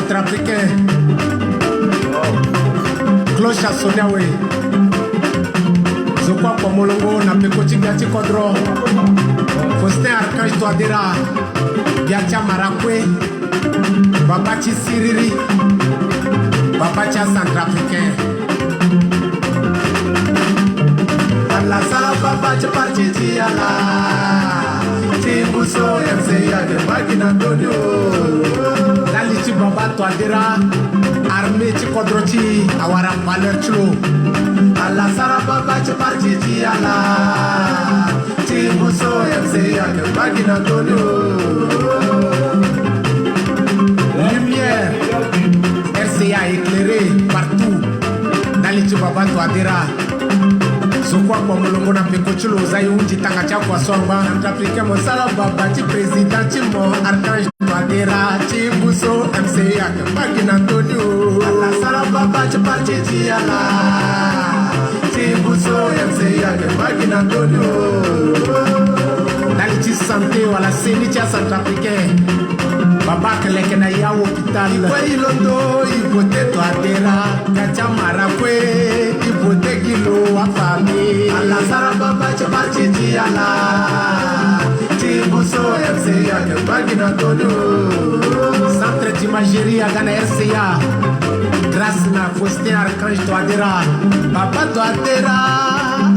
Centrafricain. Cloche à Sonawe. Zokwa Pomolongo, Napekoti Gati Kodro. Faustin Archange Touadéra. Biatia Marakwe. Babachi Siriri. Babacha Centrafricain. Allah sala Babacha Partiti Allah. Tibuso MCA de Bagina Dodio. Lalichi Baba Touadéra. Armée Tikodroti. Awara Palerchlo. Allah sala Babacha Partiti Allah. Tibuso MCA de Bagina Dodio. Lumière. RCA éclairé partout. Nalichi Baba Touadéra. Sokwa kwa mulungu na pekuchulo Zayunji tanga chakwa somba Centrafricain Monsala Babachi Président Chimo Archange Touadéra Chibuso MCA Bagina Antonio Allah Sala Babachi Partiti Allah Chibuso MCA Bagina Antonio Nalichi santé wala senicha Centrafricain Baba keleke na ya hôpital Ikwe ilondo ibote Touadéra Kacha marakwe ibote kilo wa fami Allah sara Babachi Partiti Allah Tibuso RCA de Bagina Antonio Centre d'imagerie à Ghana RCA Grâce na Faustin Archange Touadéra Baba Touadéra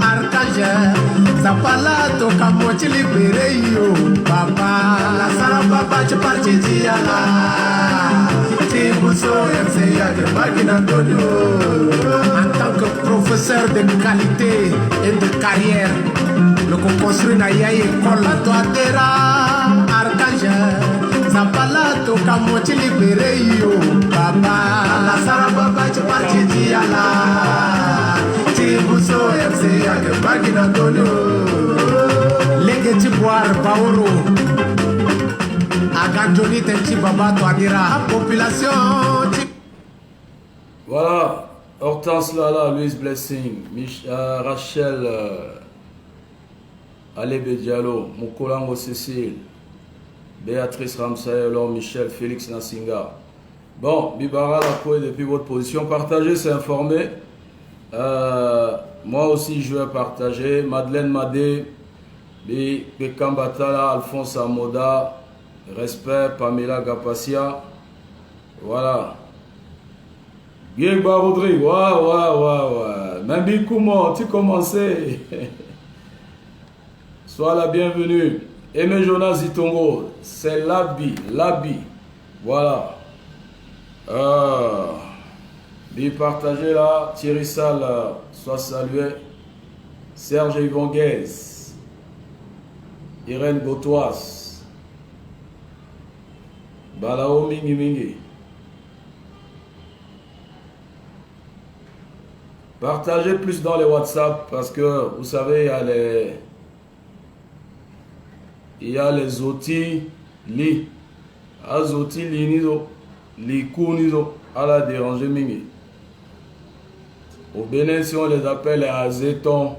Archange Zapala toka mochi libere yo Baba Allah sara Babachi Partiti Allah Tibuso RCA de Bagina Antonio En tant que professeur de qualité et de carrière le co-construit na ya école Touadéra Archange Zapala toka mochi libere yo Baba Allah sara Babachi Partiti Allah Tibuso MCA de Bagina Antonio Legeti boire Baoro Aganjoni Tenchi Baba Touadéra population. Voilà, Hortense Lala, Louise Blessing, Rachel Alebe Diallo, Mokolango Cécile, Béatrice Ramsaye, Laure Michel, Félix Nassinga. Bon, Bibara Lakoé, depuis votre position, partagez, c'est informé. Moi aussi, je vais partager. Madeleine Madé, Bekambatala, Alphonse Amoda, respect, Pamela Gapasia. Voilà. Guéba Rodrigue, ouais. Même Bikoumo, tu commençais. Sois la bienvenue. Aimé Jonas Zitongo, c'est Labi. Voilà. Partagez là. Thierry Sall, soit salué. Serge Yvonguez. Irène Gautoise. Balao Mingi. Partagez plus dans les WhatsApp parce que vous savez, il y a les outils, les outils, les coups, à la déranger mingi. Au Bénin, si on les appelle les azétons,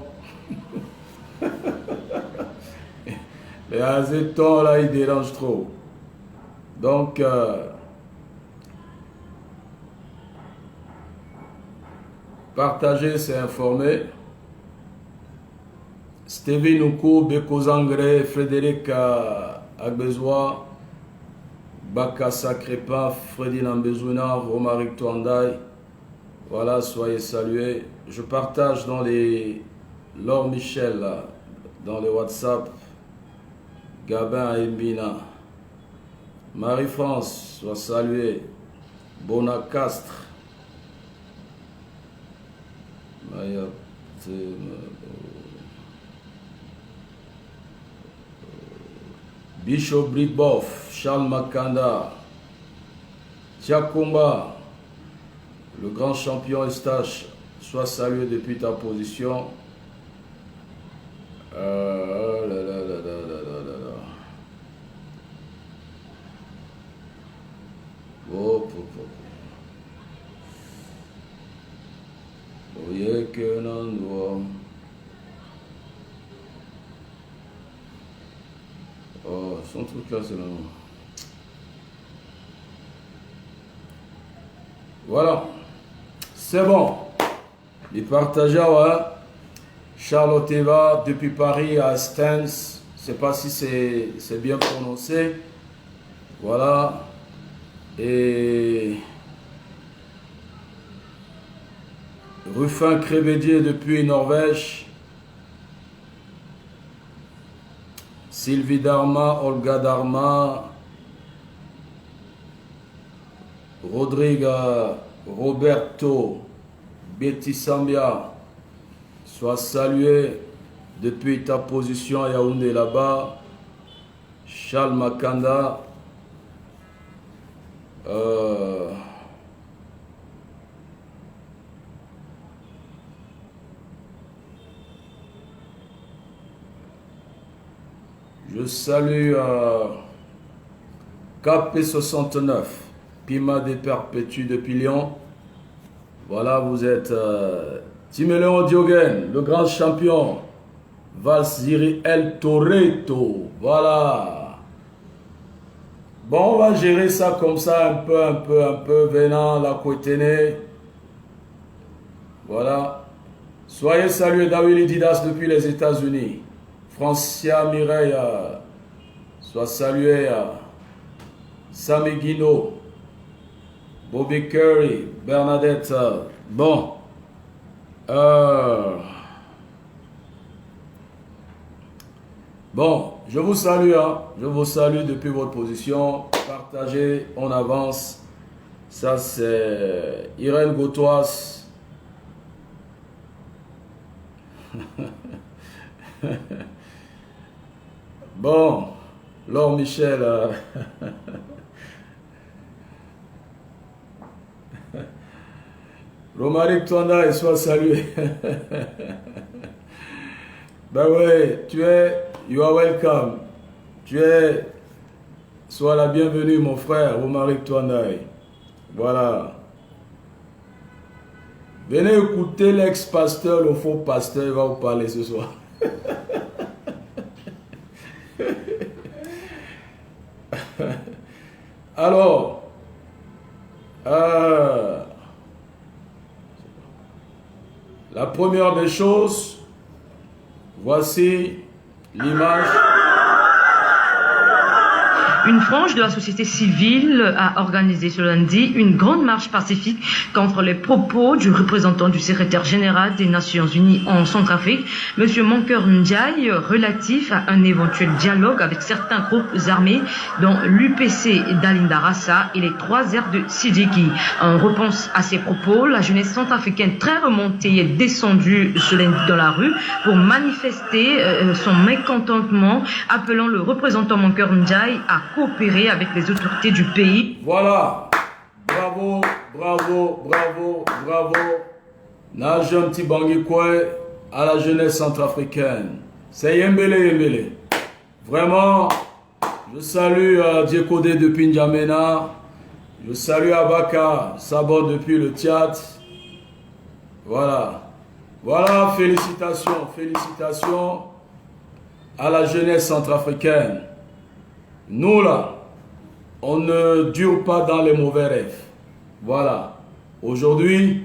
les azétons là, ils dérangent trop. Donc, partager, c'est informer. Stevie Noukou, Beko Zangre, Frédéric Agbezois, Baka Sakrepa, Freddy Nambezouna, Romaric Touandaï. Voilà, soyez salués. Je partage dans les Laure Michel, là, dans les WhatsApp, Gabin Embina. Marie-France, soit saluée. Bonacastre. Bishop Brickboff, Charles Makanda, Tiakumba, le grand champion Eustache, sois salué depuis ta position. Oye que non. Oh, son truc là, c'est là. Voilà. C'est bon. Il partage, ouais. Charlotte Eva, depuis Paris à Stens. Je ne sais pas si c'est bien prononcé. Voilà. Et Ruffin Crévédier depuis Norvège. Sylvie Dharma, Olga Dharma. Rodrigue Roberto Betty Sambia. Sois salué depuis ta position à Yaoundé là-bas. Charles Makanda. Je salue KP69, Pima des Perpétues depuis Lyon. Voilà, vous êtes Timéléon Diogène, le grand champion. Valsiri El Toretto. Voilà. Bon, on va gérer ça comme ça, un peu, venant la Kouetene. Voilà. Soyez salués, David Didas depuis les États-Unis. Francia Mireille, soit salué. Sami Guino, Bobby Curry, Bernadette. Bon. Bon, je vous salue, hein. Je vous salue depuis votre position. Partagez, on avance. Ça, c'est Irène Gautois. Bon, Laure Michel. Romaric Twanda, soit salué. Ben ouais, you are welcome. Sois la bienvenue, mon frère, Romaric Twanda. Voilà. Venez écouter l'ex-pasteur, le faux pasteur, il va vous parler ce soir. Alors, la première des choses, voici l'image. Une frange de la société civile a organisé ce lundi une grande marche pacifique contre les propos du représentant du secrétaire général des Nations Unies en Centrafrique, M. Mankeur Ndiaye, relatif à un éventuel dialogue avec certains groupes armés, dont l'UPC d'Alinda Rassa et les 3 R de Sidiki. En réponse à ces propos, la jeunesse centrafricaine très remontée est descendue ce lundi dans la rue pour manifester son mécontentement, appelant le représentant Mankeur Ndiaye à coopérer avec les autorités du pays. Voilà. Bravo, bravo, bravo, bravo. Najem Tibangi Koué à la jeunesse centrafricaine. C'est Yembele. Vraiment, je salue Diekodé depuis N'Djamena. Je salue Abaka Sabot depuis le Tchad. Voilà. Voilà, félicitations à la jeunesse centrafricaine. Nous là, on ne dure pas dans les mauvais rêves. Voilà. Aujourd'hui,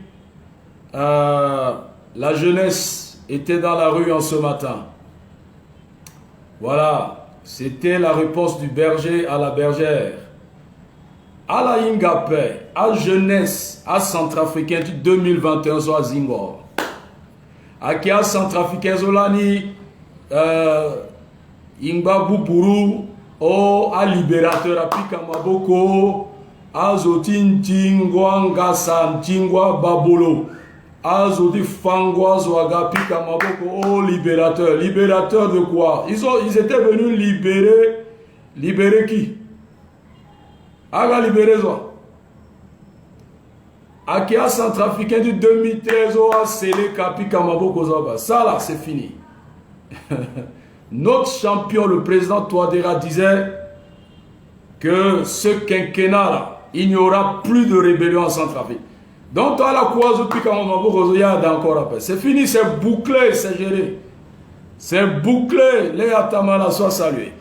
la jeunesse était dans la rue en ce matin. Voilà. C'était la réponse du berger à la bergère. À la Ingapé, à jeunesse, à centrafricain 2021 soit Zingor. À qui a centrafricain Zolani, Ingba Boupuru. Oh, à libérateur, à Pikamaboko, à Zotin Tingwa Ngasa, Tingwa Babolo, à Zoti Fangwa Zouaga, Pikamaboko, oh, libérateur. Libérateur de quoi? Ils étaient venus libérer qui? Aga libérer Zoa. Akia centrafricain du 2013, oh, à Sélé, Pikamaboko Zoba. Ça là, c'est fini. Notre champion, le président Touadéra, disait que ce quinquennat-là, il n'y aura plus de rébellion en Centrafrique. Donc, toi, la c'est fini, c'est bouclé, c'est géré. C'est bouclé, les Atamala soient salués.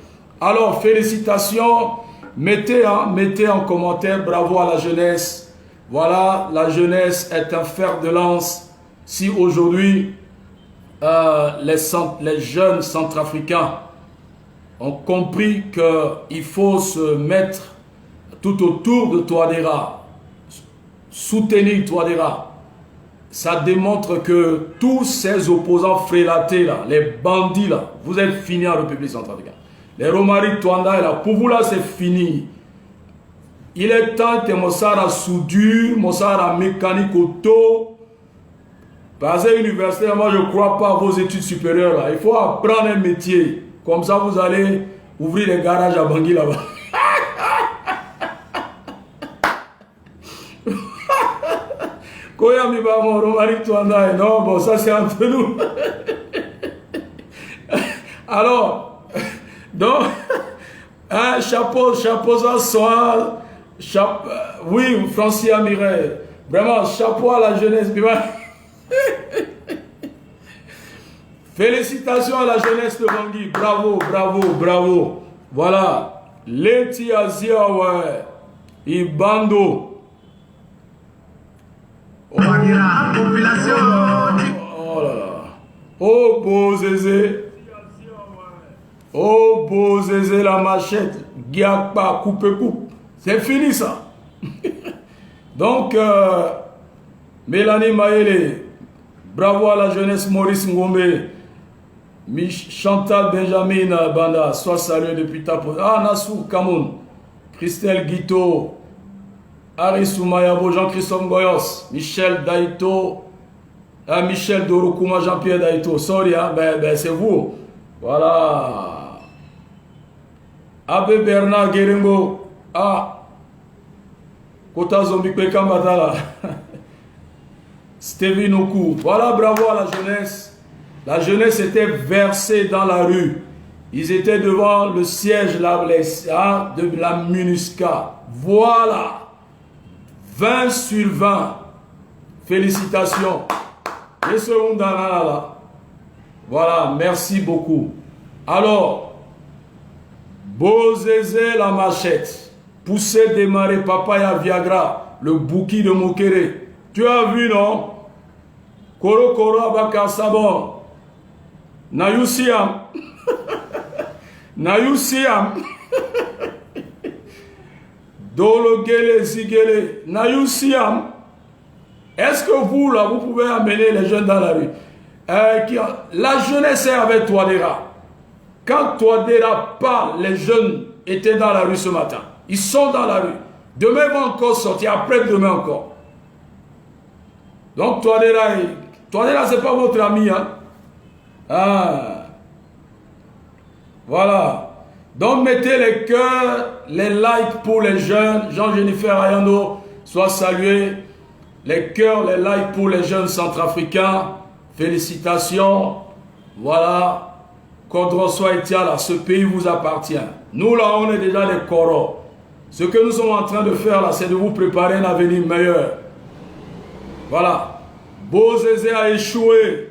Alors, félicitations, mettez en commentaire, bravo à la jeunesse. Voilà, la jeunesse est un fer de lance. Si aujourd'hui, les jeunes centrafricains ont compris qu'il faut se mettre tout autour de Touadéra, soutenir Touadéra, ça démontre que tous ces opposants frélatés là, les bandits là, vous êtes finis en République centrafricaine. Les Romari Touanda là, pour vous là c'est fini. Il est temps que Mossara soudure, Mossara mécanique auto. Parce que l'université, moi je ne crois pas à vos études supérieures là. Il faut apprendre un métier. Comme ça vous allez ouvrir les garages à Bangui là-bas. Koyami ba mon Romari Touanda, non, bon ça c'est entre nous. Alors, donc, hein, chapeau ça soit, oui, Francis Mireille, vraiment chapeau à la jeunesse. Félicitations à la jeunesse de Bangui, bravo, bravo, bravo. Voilà, Leti Aziawe, Ibando. Oh là là. Oh beau Zézé. Oh beau Zézé la machette. Giakpa, coupe. C'est fini ça. Donc, Mélanie Maëlé, bravo à la jeunesse Maurice Ngombe. Chantal Benjamin Banda, soit salué depuis ta pause. Ah, Nassou Kamoun, Christelle Guito, Aris Mayabo, Jean-Christophe Goyos, Michel Daito, Michel Dorokuma, Jean-Pierre Daito. Sorry, hein, ben c'est vous. Voilà. Abbé Bernard Guérengo. Ah. Kota Zombi Kambata. Stevie Noku. Voilà, bravo à la jeunesse. La jeunesse était versée dans la rue. Ils étaient devant le siège de la MINUSCA. Voilà. 20 sur 20. Félicitations. Les secondes là. Voilà, merci beaucoup. Alors, Bozézé la machette. Pousser, démarrer, papaya, Viagra. Le bouki de Mokere. Tu as vu, non? Koro Koro Abaka Sabon. Nayusiam. Nayusiam. Dolo Gele Zigele. Nayusiam. Est-ce que vous, là, vous pouvez amener les jeunes dans la rue? La jeunesse est avec Touadéra. Quand Touadéra parle, les jeunes étaient dans la rue ce matin. Ils sont dans la rue. Demain, ils vont encore sortir. Après-demain encore. Donc, Touadéra, ce n'est pas votre ami. Hein? Ah. Voilà. Donc, mettez les cœurs, les likes pour les jeunes. Jean-Jennifer Ayando, soit salué. Les cœurs, les likes pour les jeunes centrafricains. Félicitations. Voilà. Kodro Soitiala, ce pays vous appartient. Nous, là, on est déjà des coros. Ce que nous sommes en train de faire, là, c'est de vous préparer un avenir meilleur. Voilà. Bozézé a échoué.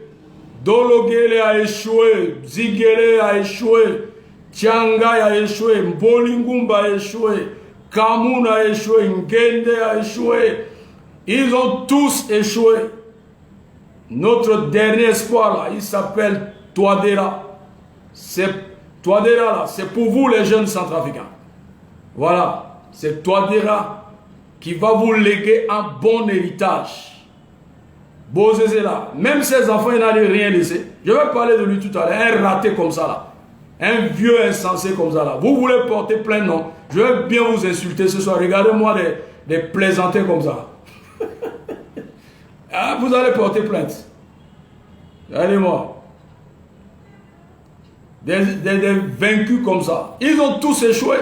Dologele a échoué. Zigele a échoué. Tiangai a échoué. Mbolingumba a échoué. Kamoun a échoué. Ngende a échoué. Ils ont tous échoué. Notre dernier espoir, là, il s'appelle Touadéra. Touadéra, là, c'est pour vous les jeunes centrafricains. Voilà. C'est Touadéra qui va vous léguer un bon héritage. Bozézé là, même ses enfants, ils n'allaient rien laisser. Je vais parler de lui tout à l'heure. Un raté comme ça là. Un vieux insensé comme ça là. Vous voulez porter plainte, non? Je vais bien vous insulter ce soir. Regardez-moi des plaisantés comme ça. Ah, vous allez porter plainte. Regardez-moi. Des vaincus comme ça. Ils ont tous échoué.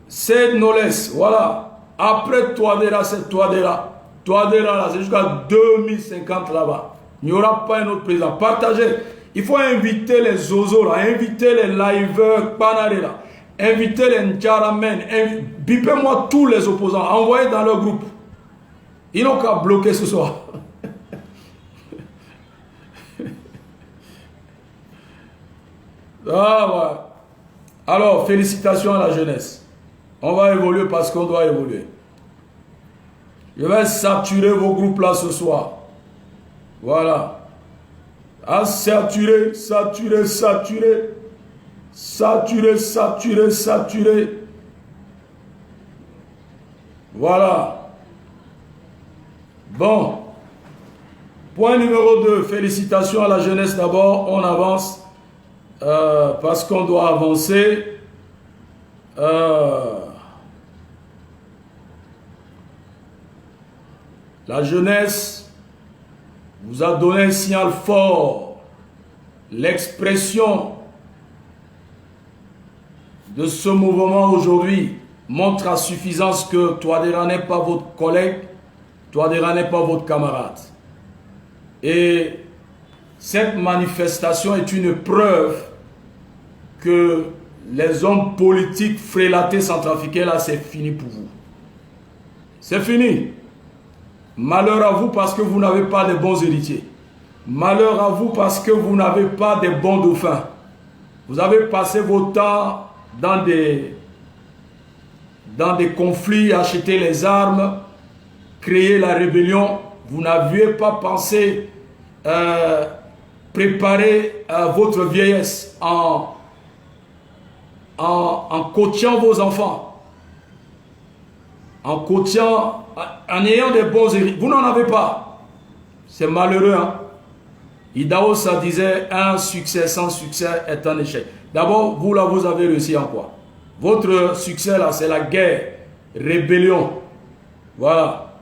C'est Knowless, voilà. Après Touadéra, c'est Touadéra. Touadéra, là, c'est jusqu'à 2050 là-bas. Il n'y aura pas un autre président. Partagez. Il faut inviter les Zozo, là, inviter les liveurs Panare, là, inviter les Ndjaramen, bipez-moi tous les opposants, envoyez dans leur groupe. Ils n'ont qu'à bloquer ce soir. Ah ouais. Alors, félicitations à la jeunesse. On va évoluer parce qu'on doit évoluer. Je vais saturer vos groupes là ce soir. Voilà. À saturer, saturer, saturer. Saturer, saturer, saturer. Voilà. Bon. Point numéro 2. Félicitations à la jeunesse d'abord. On avance. Parce qu'on doit avancer. La jeunesse vous a donné un signal fort. L'expression de ce mouvement aujourd'hui montre à suffisance que Touadéra n'est pas votre collègue, Touadéra n'est pas votre camarade. Et cette manifestation est une preuve que les hommes politiques frélatés centrafricains, là, c'est fini pour vous. C'est fini. Malheur à vous parce que vous n'avez pas de bons héritiers. Malheur à vous parce que vous n'avez pas de bons dauphins. Vous avez passé votre temps dans des conflits, acheter les armes, créer la rébellion. Vous n'aviez pas pensé préparer votre vieillesse en coachant vos enfants, en coachant, en ayant des bons héritiers. Vous n'en avez pas. C'est malheureux, hein? Idaho, ça disait, un succès sans succès est un échec. D'abord, vous là, vous avez réussi en quoi? Votre succès là, c'est la guerre, rébellion. Voilà.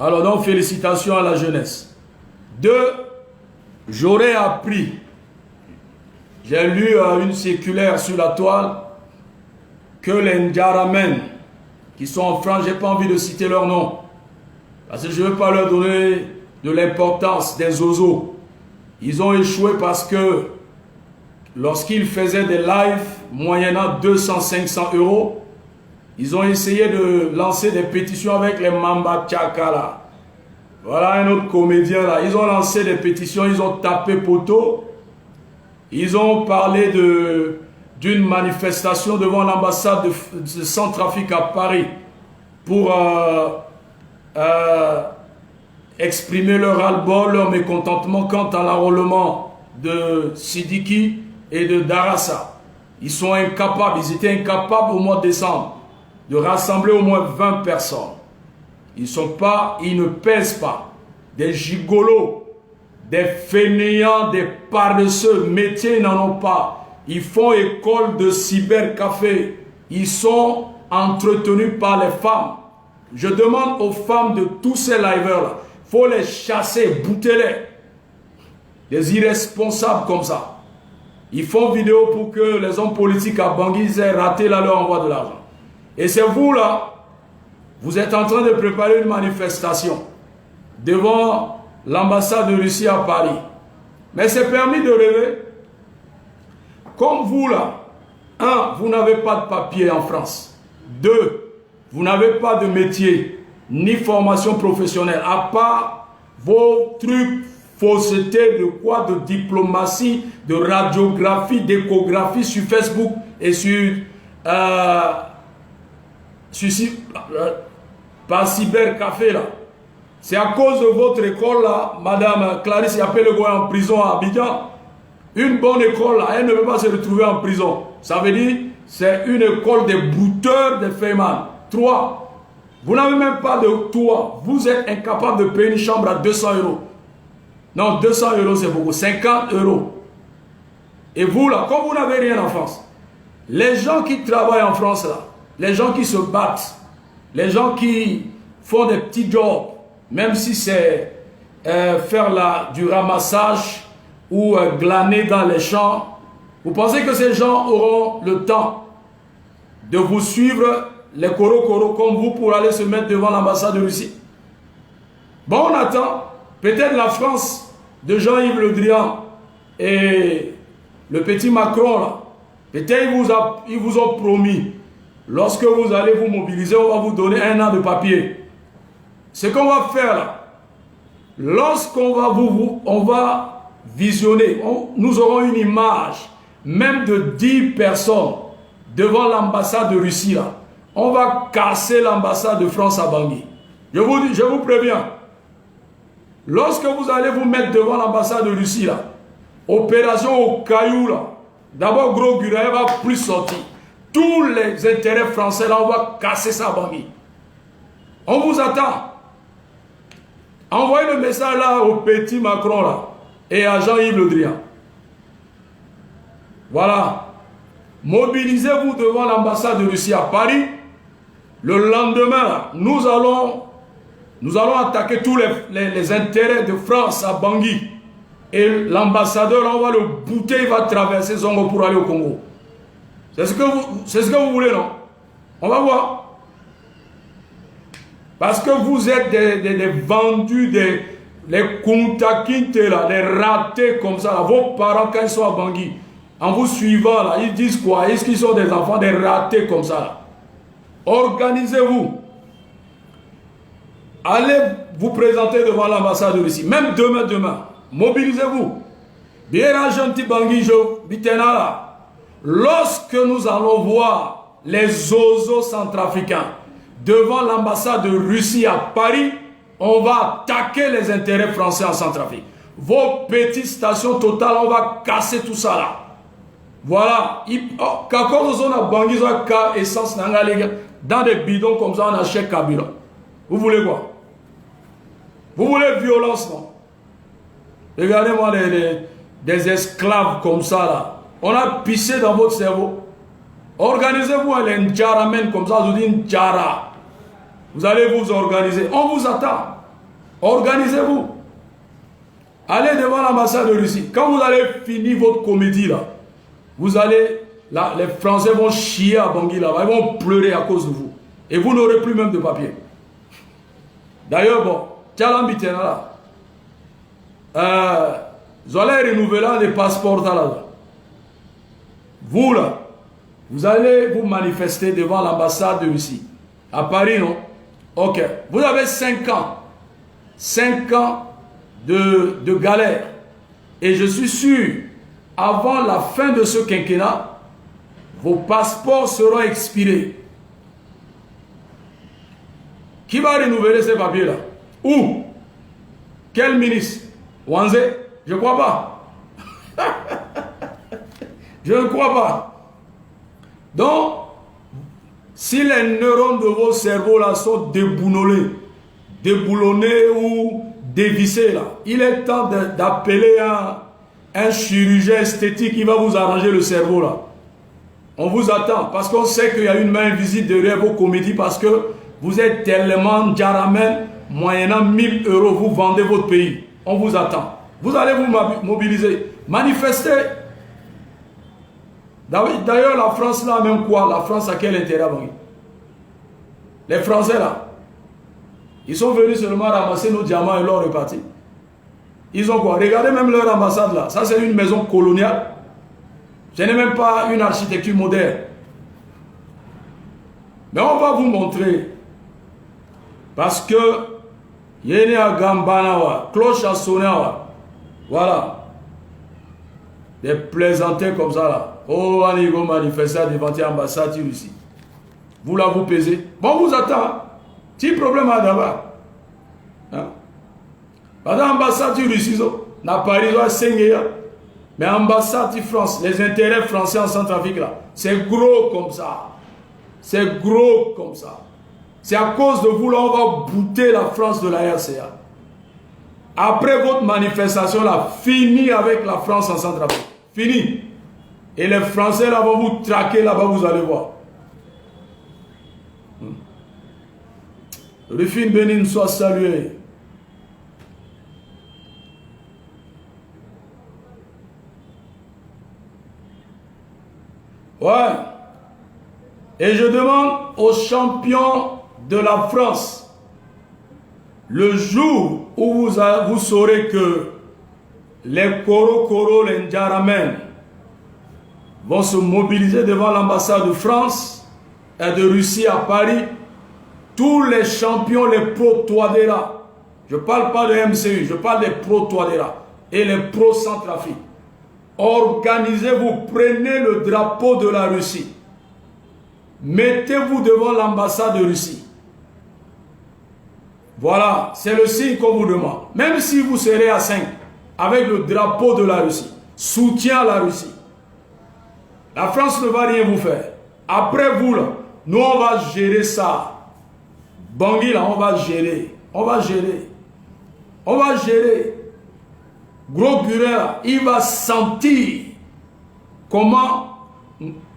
Alors donc, félicitations à la jeunesse. 2, j'aurais appris, j'ai lu une circulaire sur la toile, que les Ndjaramen, qui sont en France, je n'ai pas envie de citer leur nom, parce que je ne veux pas leur donner de l'importance des oiseaux. Ils ont échoué parce que lorsqu'ils faisaient des lives moyennant 200-500 euros, ils ont essayé de lancer des pétitions avec les Mamba Tchaka là. Voilà un autre comédien là. Ils ont lancé des pétitions, ils ont tapé poteau. Ils ont parlé d'une manifestation devant l'ambassade de Centrafrique à Paris pour exprimer leur ras-le-bol, leur mécontentement quant à l'enrôlement de Sidiki et de Darassa. Ils sont incapables, ils étaient incapables au mois de décembre de rassembler au moins 20 personnes. Ils ne pèsent pas. Des gigolos, des fainéants, des paresseux, métiers, ils n'en ont pas. Ils font école de cybercafé. Ils sont entretenus par les femmes. Je demande aux femmes de tous ces liveurs-là, il faut les chasser, bouter-les. Des irresponsables comme ça. Ils font vidéo pour que les hommes politiques à Bangui aient raté là leur envoi de l'argent. Et c'est vous là, vous êtes en train de préparer une manifestation devant l'ambassade de Russie à Paris. Mais c'est permis de rêver. Comme vous là, 1, vous n'avez pas de papier en France. 2, vous n'avez pas de métier, ni formation professionnelle, à part vos trucs faussetés de quoi, de diplomatie, de radiographie, d'échographie sur Facebook et sur par cybercafé là. C'est à cause de votre école là, Madame Clarisse Yapelegoy en prison à Abidjan. Une bonne école là, elle ne peut pas se retrouver en prison. Ça veut dire c'est une école des brouteurs, des fémans. 3, vous n'avez même pas de toit. Vous êtes incapable de payer une chambre à 200 euros. Non, 200 euros c'est beaucoup. 50 euros. Et vous là, comme vous n'avez rien en France, les gens qui travaillent en France là, les gens qui se battent, les gens qui font des petits jobs, même si c'est faire du ramassage ou glaner dans les champs, vous pensez que ces gens auront le temps de vous suivre les coro comme vous pour aller se mettre devant l'ambassade de Russie? Bon, on attend. Peut-être la France de Jean-Yves Le Drian et le petit Macron là, peut-être ils vous ont promis, lorsque vous allez vous mobiliser, on va vous donner 1 an de papier. Ce qu'on va faire là, lorsqu'on va on va visionner, nous aurons une image, même de 10 personnes devant l'ambassade de Russie là. On va casser l'ambassade de France à Bangui. Je vous préviens. Lorsque vous allez vous mettre devant l'ambassade de Russie là, opération au caillou là, d'abord Gros Guraya va plus sortir. Tous les intérêts français là, on va casser ça à Bangui. On vous attend. Envoyez le message là au petit Macron là et à Jean-Yves Le Drian. Voilà. Mobilisez-vous devant l'ambassade de Russie à Paris. Le lendemain, nous allons attaquer tous les intérêts de France à Bangui. Et l'ambassadeur, on va le bouter, il va traverser Zongo pour aller au Congo. C'est ce que vous voulez, non? On va voir. Parce que vous êtes des vendus, les Kuntakinte, là, les ratés comme ça. Là. Vos parents, quand ils sont à Bangui, en vous suivant, là, ils disent quoi? Est-ce qu'ils sont des enfants, des ratés comme ça là? Organisez-vous. Allez vous présenter devant l'ambassade de Russie. Même demain. Mobilisez-vous. Bien gentil Bangui Jo, Bitena là. Lorsque nous allons voir les ozos centrafricains devant l'ambassade de Russie à Paris, on va attaquer les intérêts français en Centrafrique. Vos petites stations totales, on va casser tout ça là. Voilà. Quand on a Bangui, on a essence dans des bidons comme ça, on achète Kabila. Vous voulez quoi? Vous voulez violence, non? Regardez-moi des esclaves comme ça là. On a pissé dans votre cerveau. Organisez-vous les Ndjaramen comme ça, je vous dis Ndjara. Vous allez vous organiser. On vous attend. Organisez-vous. Allez devant l'ambassade de Russie. Quand vous allez finir votre comédie là, vous allez, là, les Français vont chier à Bangui là-bas. Ils vont pleurer à cause de vous. Et vous n'aurez plus même de papier. D'ailleurs, bon, Tchalambitena là. Vous allez renouveler les passeports là. Vous là, vous allez vous manifester devant l'ambassade de Russie. À Paris, non? Ok. Vous avez 5 ans. 5 ans de galère. Et je suis sûr, avant la fin de ce quinquennat, vos passeports seront expirés. Qui va renouveler ces papiers-là? Où? Quel ministre? Wanze? Je ne crois pas. Je ne crois pas. Donc, si les neurones de vos cerveaux là sont déboulonnés ou dévissés là, il est temps d'appeler un chirurgien esthétique qui va vous arranger le cerveau là. On vous attend parce qu'on sait qu'il y a une main invisible derrière vos comédies parce que vous êtes tellement Djaramen, moyennant 1000 €, vous vendez votre pays. On vous attend. Vous allez vous mobiliser, manifester. D'ailleurs, la France là, même quoi? La France a quel intérêt? Les Français là, ils sont venus seulement ramasser nos diamants et l'or reparti. Ils ont quoi? Regardez même leur ambassade là. Ça, c'est une maison coloniale. Ce n'est même pas une architecture moderne. Mais on va vous montrer. Parce que Yéné à Gambanawa, cloche à Sonawa. Voilà. Des plaisantés comme ça là. Oh, on y va manifester devant l'ambassade de Russie. Vous là, vous pesez. Bon, on vous attend. Petit problème à d'abord. Pendant l'ambassade de Russie, na Paris, mais l'ambassade de France, les intérêts français en Centrafrique là, c'est gros comme ça. C'est gros comme ça. C'est à cause de vous là, on va bouter la France de la RCA. Après votre manifestation là, fini avec la France en Centrafrique. Fini. Et les Français là vont vous traquer là-bas, vous allez voir. Rufine Benin soit salué. Ouais. Et je demande aux champions de la France, le jour où vous saurez que les Koro, les Ndjaramen vont se mobiliser devant l'ambassade de France et de Russie à Paris, tous les champions, les pro-Touadéra, je ne parle pas de MCU, je parle des pro-Touadéra et les pro-Centrafrique. Organisez-vous, prenez le drapeau de la Russie. mettez-vous devant l'ambassade de Russie. Voilà, c'est le signe qu'on vous demande. Même si vous serez à 5, avec le drapeau de la Russie, soutien à la Russie, la France ne va rien vous faire. Après vous, là, nous, on va gérer ça. Bangui, là, on va gérer. On va gérer. On va gérer. Gros Gurel, il va sentir comment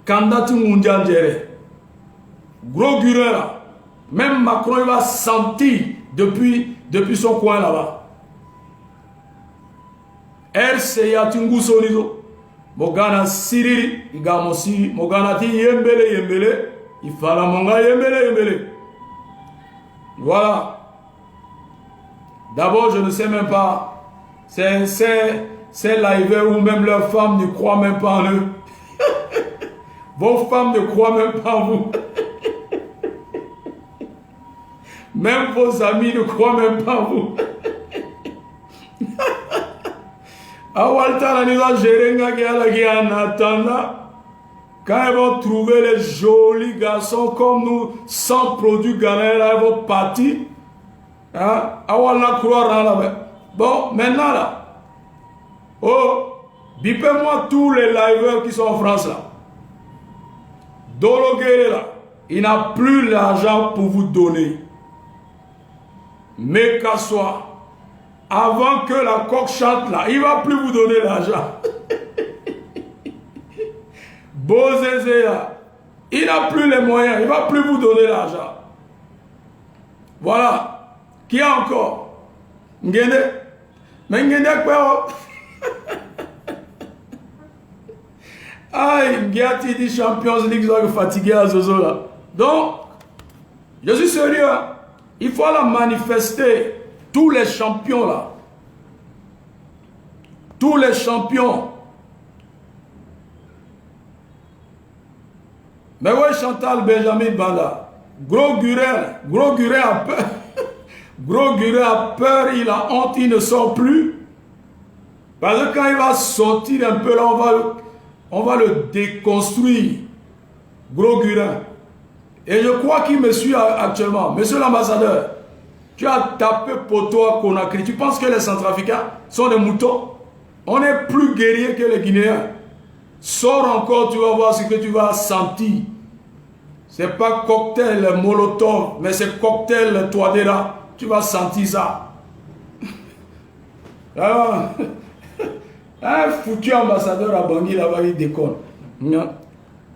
Kandati Mundial gérer. Gros Gurel, même Macron, il va sentir depuis son coin là-bas. RCA Tungu Sonizo, Mogana Siri, Igamo Siri, Mogana Ti Yembele, il fallait Monga Yembele. Voilà. D'abord, je ne sais même pas. C'est liveurs où même leurs femmes ne croient même pas en eux. Vos femmes ne croient même pas en vous. Même vos amis ne croient même pas en vous. Awalta nous a géré en attendant. Quand ils vont trouver les jolis garçons comme nous, sans produits ghanéens, ils vont partir. Awalna croire là-bas. Bon, maintenant là, bipez-moi tous les liveurs qui sont en France là. Dolo Guéré là, il n'a plus l'argent pour vous donner. Mais qu'à soit, avant que la coque chante là, il ne va plus vous donner l'argent. Bozézé là, il n'a plus les moyens, il ne va plus vous donner l'argent. Voilà. Qui a encore? Ngende? Mais Ngende quoi? Aïe, Ngiati dit Champions League, ils fatigué à Zozo là. Donc, je suis sérieux. Il faut la manifester. Tous les champions là. Tous les champions. Mais ouais, Chantal Benjamin Banda. Gros Gurel a peur. Gros Gurel a peur, il a honte, il ne sort plus. Parce que quand il va sortir un peu là, on va le déconstruire. Gros Gurel. Et je crois qu'il me suit actuellement. Monsieur l'ambassadeur, tu as tapé poteau à Conakry. Tu penses que les Centrafricains sont des moutons? On est plus guerriers que les Guinéens. Sors encore, tu vas voir ce que tu vas sentir. C'est pas cocktail Molotov, mais c'est cocktail Touadéra. Tu vas sentir ça. Alors, un foutu ambassadeur à Bangui là-bas, il déconne.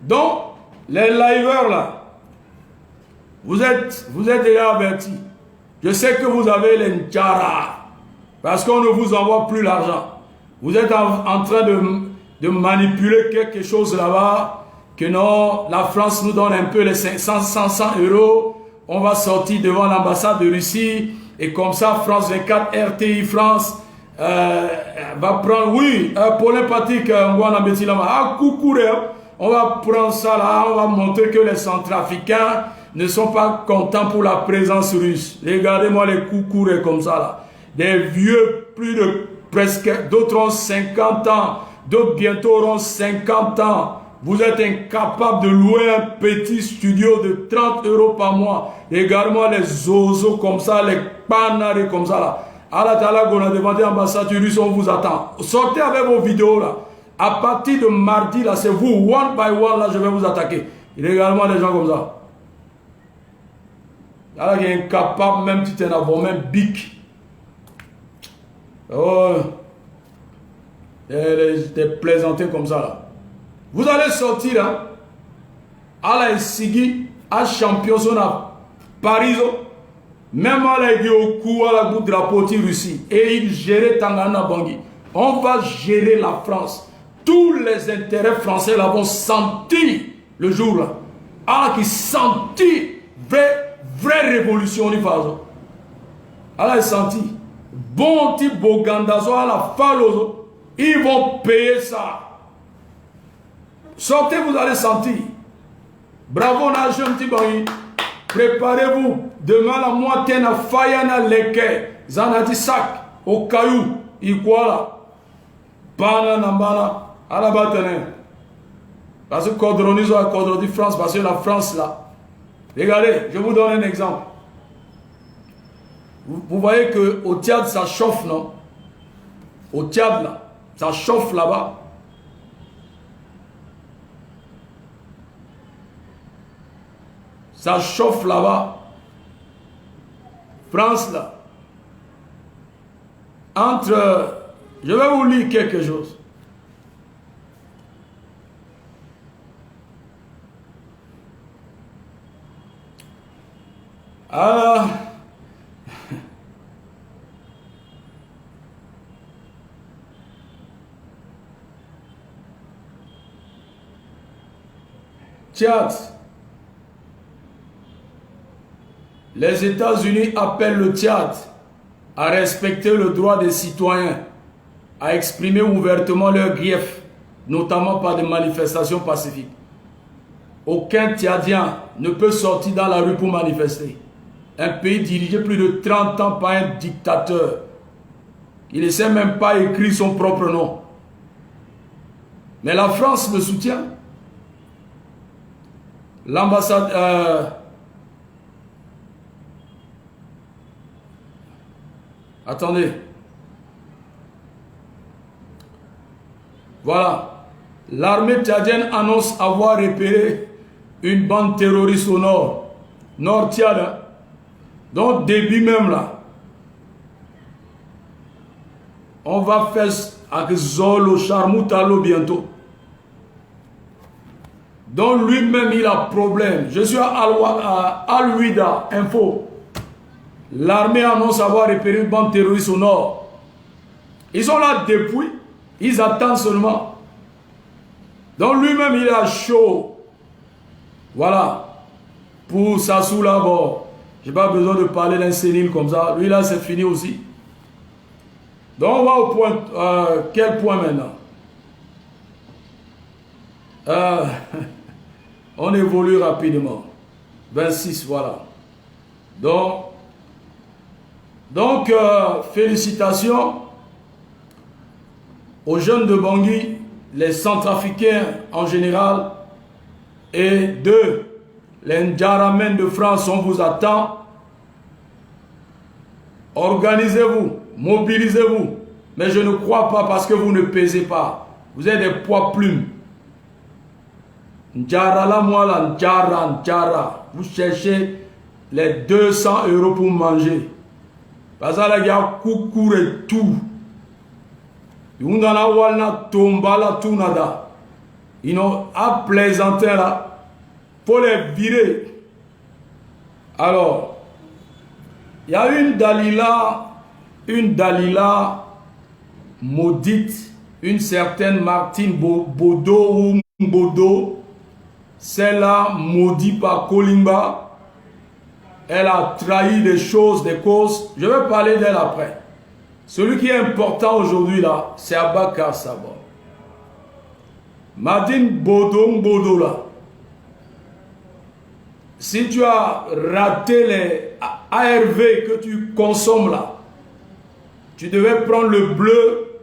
Donc, les liveurs là, vous êtes déjà avertis. Je sais que vous avez les Ndjara, parce qu'on ne vous envoie plus l'argent. Vous êtes en train de manipuler quelque chose là-bas, que non, la France nous donne un peu les 500 €, on va sortir devant l'ambassade de Russie, et comme ça, France 24, RTI France, va prendre, oui, Paulin Patrick, on va prendre ça là, on va montrer que les Centrafricains ne sont pas contents pour la présence russe. Regardez-moi les coucourés comme ça là. Des vieux, plus de presque, d'autres ont 50 ans, d'autres bientôt auront 50 ans. Vous êtes incapable de louer un petit studio de 30 € par mois. Regardez-moi les zozos comme ça, les panarés comme ça là. Allah Ta'ala, on a demandé à l'ambassade russe, on vous attend. Sortez avec vos vidéos là. À partir de mardi là, c'est vous, one by one là, je vais vous attaquer. Regardez-moi les gens comme ça. Allah qui est incapable, même si tu es un même bic. Oh, des plaisantés comme ça là. Vous allez sortir, hein, à la Sigi, à champion, à Paris, même à la Dioku, à la bout de la potie Russie, et il gérait Tangana Bangui. On va gérer la France. Tous les intérêts français là vont sentir le jour là. Ah, qui sentit vraie révolution, il va. Ah, senti. Bon type Bogandazo à la Falozo, ils vont payer ça. Sortez, vous allez sentir. Bravo, Nagem Tibayi. Préparez-vous. Demain, la moitié na Fayana Leke. Zanati sac. Au caillou. Iguala. Bana Nambana. À la bataille. Parce que Codronizo a Codroni France, parce que la France là. Regardez, je vous donne un exemple. Vous voyez qu'au Tchad, ça chauffe, non? Au Tchad, là, ça chauffe là-bas. Ça chauffe là-bas. France, là. Entre... Je vais vous lire quelque chose. Alors... Tchad. Les États-Unis appellent le Tchad à respecter le droit des citoyens, à exprimer ouvertement leurs griefs, notamment par des manifestations pacifiques. Aucun Tchadien ne peut sortir dans la rue pour manifester. Un pays dirigé plus de 30 ans par un dictateur. Il ne sait même pas écrire son propre nom. Mais la France le soutient. L'ambassade... Attendez. Voilà. L'armée tchadienne annonce avoir repéré une bande terroriste au nord. Nord Tchad. Hein? Donc, début même là. On va faire avec Zolo, Charmoutalo bientôt. Donc, lui-même, il a problème. Je suis à Al-Ouida, info. L'armée annonce avoir repéré une bande terroriste au nord. Ils sont là depuis. Ils attendent seulement. Donc lui-même, il a chaud. Voilà. Pour Sassou là, bon, je n'ai pas besoin de parler d'un sénile comme ça. Lui là, c'est fini aussi. Donc on va au point. Quel point maintenant? On évolue rapidement. 26, voilà. Donc, félicitations aux jeunes de Bangui, les Centrafricains en général, et les Ndjaramen de France, on vous attend. Organisez-vous, mobilisez-vous. Mais je ne crois pas parce que vous ne pesez pas. Vous êtes des poids plumes. Ndjara la moi la Ndjara. Vous cherchez les 200 € pour manger. Parce que il y a coucou et tout. Ils ont tomba la tout nada. Ils ont à plaisanter là. Pour les virer. Alors, il y a une Dalila maudite, une certaine Martine Bodo ou Bodo, celle-là maudite par Kolimba. Elle a trahi des choses, des causes. Je vais parler d'elle après. Celui qui est important aujourd'hui là, c'est Abakar Saba. Martine Bodo là. Si tu as raté les ARV que tu consommes là, tu devais prendre le bleu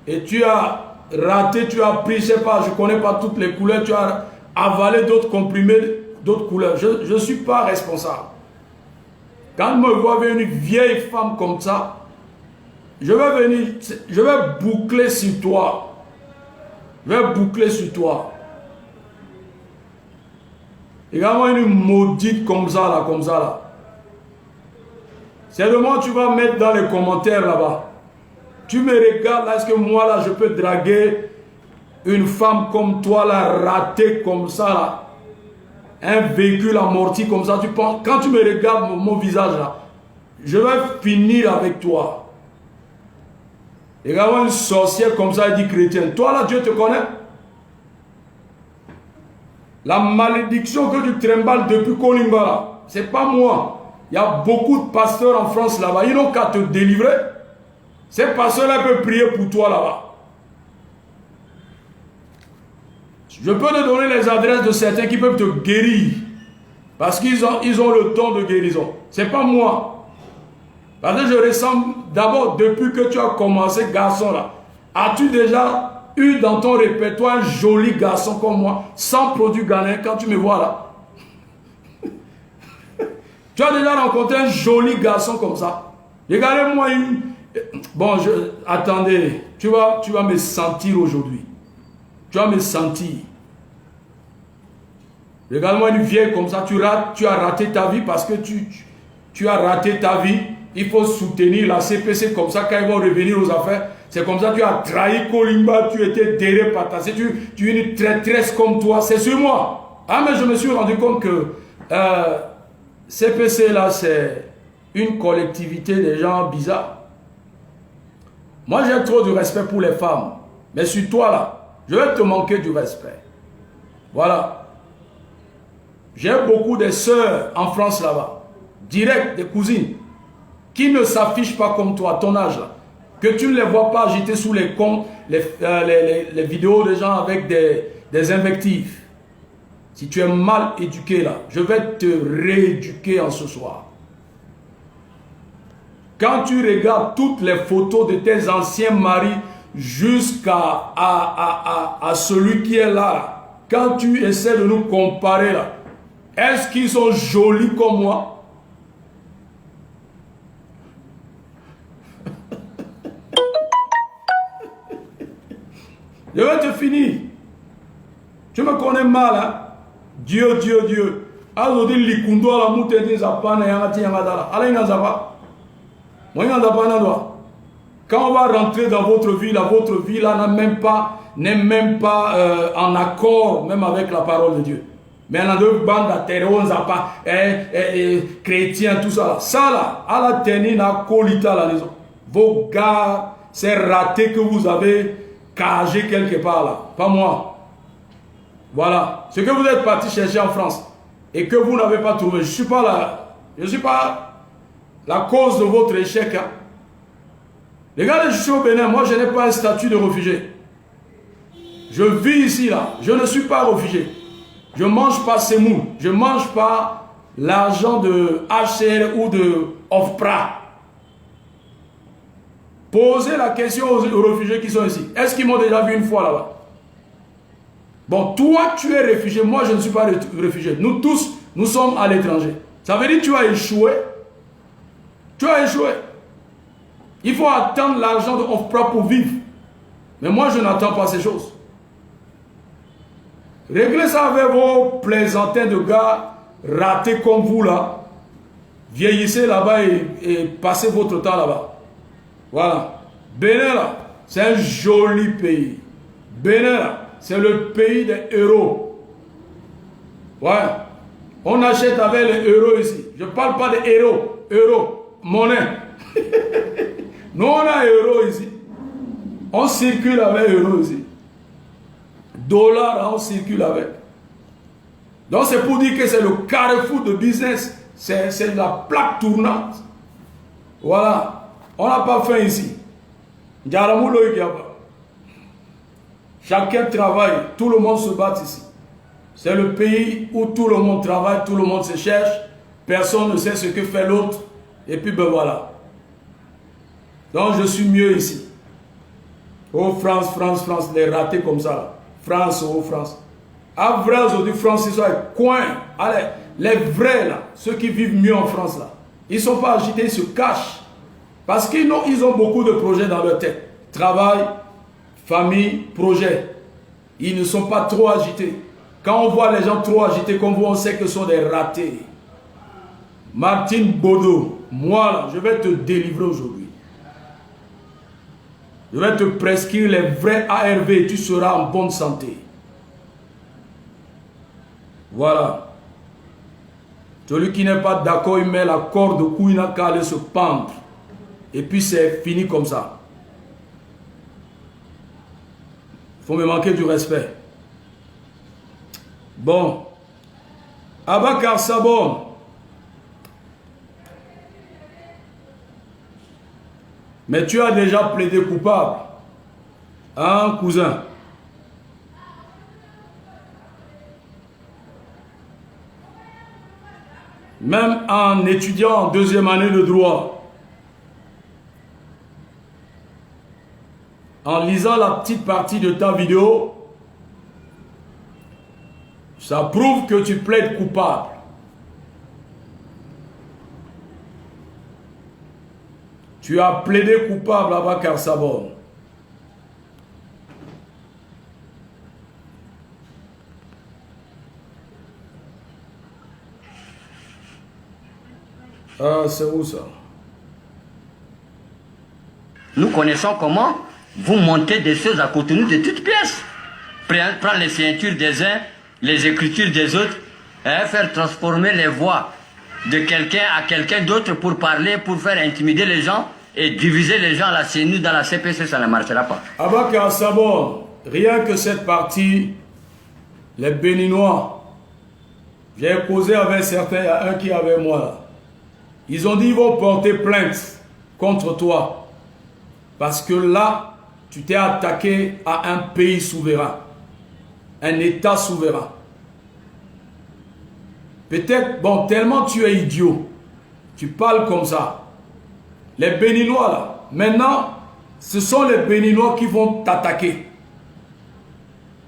et tu as raté, tu as pris, je ne sais pas, je ne connais pas toutes les couleurs, tu as avalé d'autres comprimés, d'autres couleurs. Je ne suis pas responsable. Quand je me vois une vieille femme comme ça, je vais boucler sur toi. Je vais boucler sur toi. Également une maudite comme ça là. C'est le moment tu vas mettre dans les commentaires là-bas. Tu me regardes là, est-ce que moi là je peux draguer une femme comme toi là, ratée comme ça là, un véhicule amorti comme ça, tu penses, quand tu me regardes mon visage là, je vais finir avec toi. Également une sorcière comme ça, elle dit chrétienne. Toi là, Dieu te connaît. La malédiction que tu trimbales depuis Kolimba, c'est pas moi. Il y a beaucoup de pasteurs en France là-bas. Ils n'ont qu'à te délivrer. Ces pasteurs-là peuvent prier pour toi là-bas. Je peux te donner les adresses de certains qui peuvent te guérir. Parce qu'ils ont le don de guérison. C'est pas moi. Parce que je ressemble d'abord depuis que tu as commencé, garçon là. As-tu déjà eu dans ton répertoire un joli garçon comme moi, sans produit ghanéen, quand tu me vois là? Tu as déjà rencontré un joli garçon comme ça? Regardez-moi une... Bon, attendez, tu vas me sentir aujourd'hui. Tu vas me sentir. Regarde-moi une vieille comme ça, tu as raté ta vie parce que tu as raté ta vie. Il faut soutenir la CPC comme ça quand ils vont revenir aux affaires. C'est comme ça que tu as trahi Kolimba, tu étais derrière Patassé, tu es une traîtresse comme toi, c'est sur moi. Ah mais je me suis rendu compte que CPC là c'est une collectivité des gens bizarres. Moi j'ai trop de respect pour les femmes, mais sur toi là, je vais te manquer du respect. Voilà. J'ai beaucoup de sœurs en France là-bas, direct des cousines, qui ne s'affichent pas comme toi, à ton âge là. Que tu ne les vois pas agiter sous les comptes, les vidéos des gens avec des invectives. Si tu es mal éduqué là, je vais te rééduquer en ce soir. Quand tu regardes toutes les photos de tes anciens maris jusqu'à celui qui est là, quand tu essaies de nous comparer là, est-ce qu'ils sont jolis comme moi? Je vais te finir. Tu me connais mal, hein? Dieu, Dieu, Dieu. Azodi likundo la mutedi zapana yangati yangadala. Ala yanzaba. Moi yanzaba nandwa. Quand on va rentrer dans votre vie là n'est même pas en accord même avec la parole de Dieu. Mais on a deux bandes à terre, on n'a pas chrétiens, tout ça là. Ça là, à la tenue, na colita la maison. Vos gars, c'est raté que vous avez cagé quelque part là. Pas moi. Voilà. Ce que vous êtes parti chercher en France et que vous n'avez pas trouvé, je ne suis pas là. Je ne suis pas la cause de votre échec. Hein. Regardez, je suis au Bénin. Moi, je n'ai pas un statut de réfugié. Je vis ici là. Je ne suis pas réfugié. Je ne mange pas semoule. Je ne mange pas l'argent de HCR ou de OFPRA. Posez la question aux réfugiés qui sont ici. Est-ce qu'ils m'ont déjà vu une fois là-bas? Bon, toi, tu es réfugié. Moi, je ne suis pas réfugié. Nous tous, nous sommes à l'étranger. Ça veut dire que tu as échoué. Tu as échoué. Il faut attendre l'argent de OFPRA pour vivre. Mais moi, je n'attends pas ces choses. Réglez ça avec vos plaisantins de gars ratés comme vous là. Vieillissez là-bas et passez votre temps là-bas. Voilà. Bénin là, c'est un joli pays. Bénin là, c'est le pays des héros. Ouais. On achète avec les héros ici. Je ne parle pas des héros. Héros. Monnaie. Nous on a héros ici. On circule avec héros ici. Dollars, on circule avec. Donc c'est pour dire que c'est le carrefour de business. C'est la plaque tournante. Voilà. On n'a pas faim ici. Chacun travaille. Tout le monde se bat ici. C'est le pays où tout le monde travaille, tout le monde se cherche. Personne ne sait ce que fait l'autre. Et puis ben voilà. Donc je suis mieux ici. Oh France, France, France, les ratés comme ça. France, oh France. À vrai aujourd'hui, France, ils sont à coin. Allez, les vrais là, ceux qui vivent mieux en France là, ils ne sont pas agités, ils se cachent. Parce qu'ils ont beaucoup de projets dans leur tête. Travail, famille, projet. Ils ne sont pas trop agités. Quand on voit les gens trop agités comme vous, on sait que ce sont des ratés. Martine Bodo, moi là, je vais te délivrer aujourd'hui. Je vais te prescrire les vrais ARV et tu seras en bonne santé. Voilà. Celui qui n'est pas d'accord, il met la corde au cou, il n'a qu'à aller se pendre. Et puis c'est fini comme ça. Il faut me manquer du respect. Bon. Abakar Sabon. Mais tu as déjà plaidé coupable. Hein, cousin? Même en étudiant en deuxième année de droit, en lisant la petite partie de ta vidéo, ça prouve que tu plaides coupable. Tu as plaidé coupable à Bakar Sabon. Ah, c'est où ça? Nous connaissons comment vous montez des choses à Cotonou de toutes pièces. Prendre les ceintures des uns, les écritures des autres, hein, faire transformer les voix de quelqu'un à quelqu'un d'autre pour parler, pour faire intimider les gens et diviser les gens là, chez nous dans la CPC, ça ne marchera pas. Abakar Sabon, rien que cette partie, les Béninois, j'ai causé avec certains, il y a un qui est avec moi là. Ils ont dit qu'ils vont porter plainte contre toi. Parce que là, tu t'es attaqué à un pays souverain. Un État souverain. Peut-être, bon, tellement tu es idiot. Tu parles comme ça. Les Béninois là, maintenant, ce sont les Béninois qui vont t'attaquer.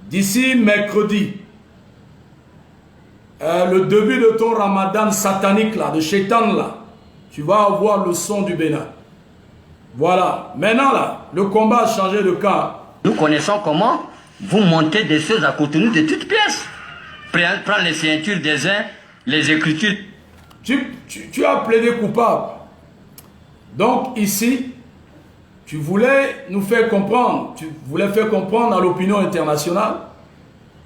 D'ici mercredi, le début de ton ramadan satanique là, de Shaitan là, tu vas avoir le son du Bénin. Voilà. Maintenant là, le combat a changé de camp. Nous connaissons comment vous montez des choses à Cotonou de toutes pièces. Prendre les ceintures des uns, les écritures. Tu as plaidé coupable. Donc ici, tu voulais nous faire comprendre, tu voulais faire comprendre à l'opinion internationale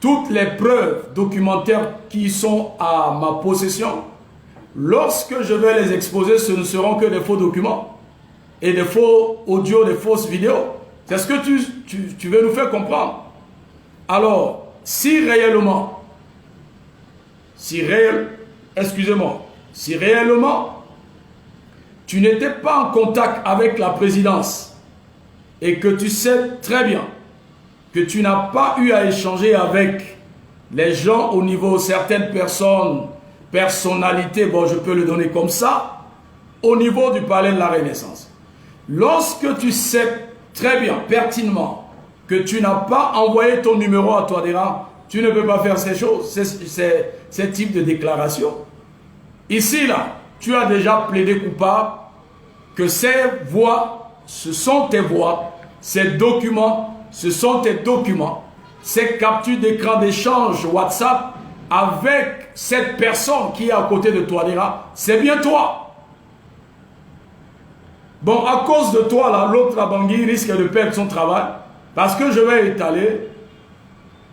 toutes les preuves documentaires qui sont à ma possession. Lorsque je vais les exposer, ce ne seront que des faux documents et des faux audios, des fausses vidéos. C'est ce que tu veux nous faire comprendre. Alors, si réellement, tu n'étais pas en contact avec la présidence et que tu sais très bien que tu n'as pas eu à échanger avec les gens au niveau certaines personnes, personnalités, bon je peux le donner comme ça, au niveau du palais de la Renaissance. Lorsque tu sais très bien, pertinemment, que tu n'as pas envoyé ton numéro à Touadéra, tu ne peux pas faire ces choses, ces types de déclarations. Ici, là, tu as déjà plaidé coupable que ces voix, ce sont tes voix, ces documents, ce sont tes documents, ces captures d'écran d'échange WhatsApp avec cette personne qui est à côté de Touadéra, c'est bien toi. Bon, à cause de toi, là, l'autre Bangui risque de perdre son travail parce que je vais étaler,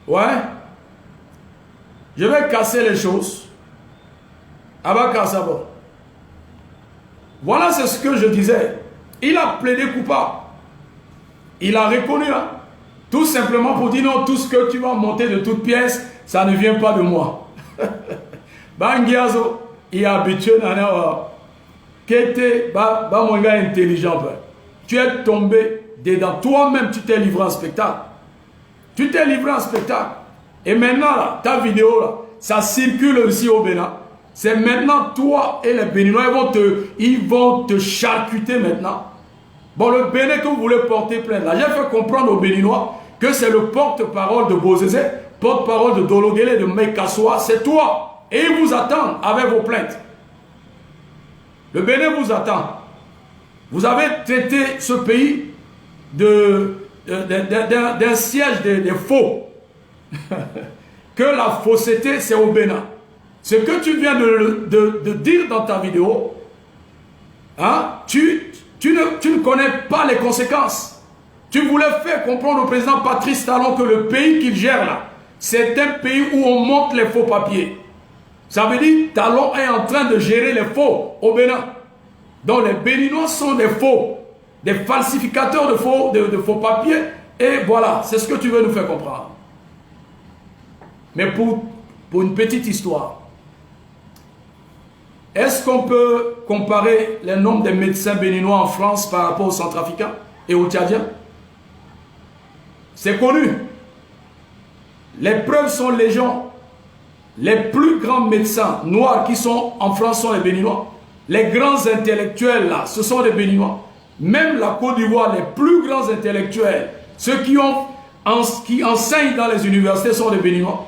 ouais, je vais casser les choses. Abakar Sabon. Voilà, c'est ce que je disais. Il a plaidé coupable. Il a reconnu, hein. Tout simplement pour dire non, tout ce que tu vas monter de toutes pièces, ça ne vient pas de moi. Bangiazo, il est habitué à qui était mon gars intelligent. Tu es tombé dedans. Toi-même, tu t'es livré en spectacle. Tu t'es livré en spectacle. Et maintenant, là, ta vidéo, là, ça circule aussi au Bénin. C'est maintenant toi et les Béninois, ils vont te charcuter maintenant. Bon, le Bénin que vous voulez porter plainte, là, j'ai fait comprendre aux Béninois que c'est le porte-parole de Bozézé, porte-parole de Dologele, de Mekassoa, c'est toi. Et ils vous attendent avec vos plaintes. Le Bénin vous attend. Vous avez traité ce pays d'un siège des faux. Que la fausseté, c'est au Bénin. Ce que tu viens de dire dans ta vidéo, hein, tu ne connais pas les conséquences. Tu voulais faire comprendre au président Patrice Talon que le pays qu'il gère là, c'est un pays où on monte les faux papiers. Ça veut dire que Talon est en train de gérer les faux au Bénin. Donc les Béninois sont des faux, des falsificateurs de faux papiers. Et voilà, c'est ce que tu veux nous faire comprendre. Mais pour une petite histoire, est-ce qu'on peut comparer le nombre de médecins béninois en France par rapport aux Centrafricains et aux Tchadiens? C'est connu. Les preuves sont légion. Les plus grands médecins noirs qui sont en France sont les Béninois. Les grands intellectuels là, ce sont les Béninois. Même la Côte d'Ivoire, les plus grands intellectuels, Ceux qui enseignent dans les universités sont des Béninois.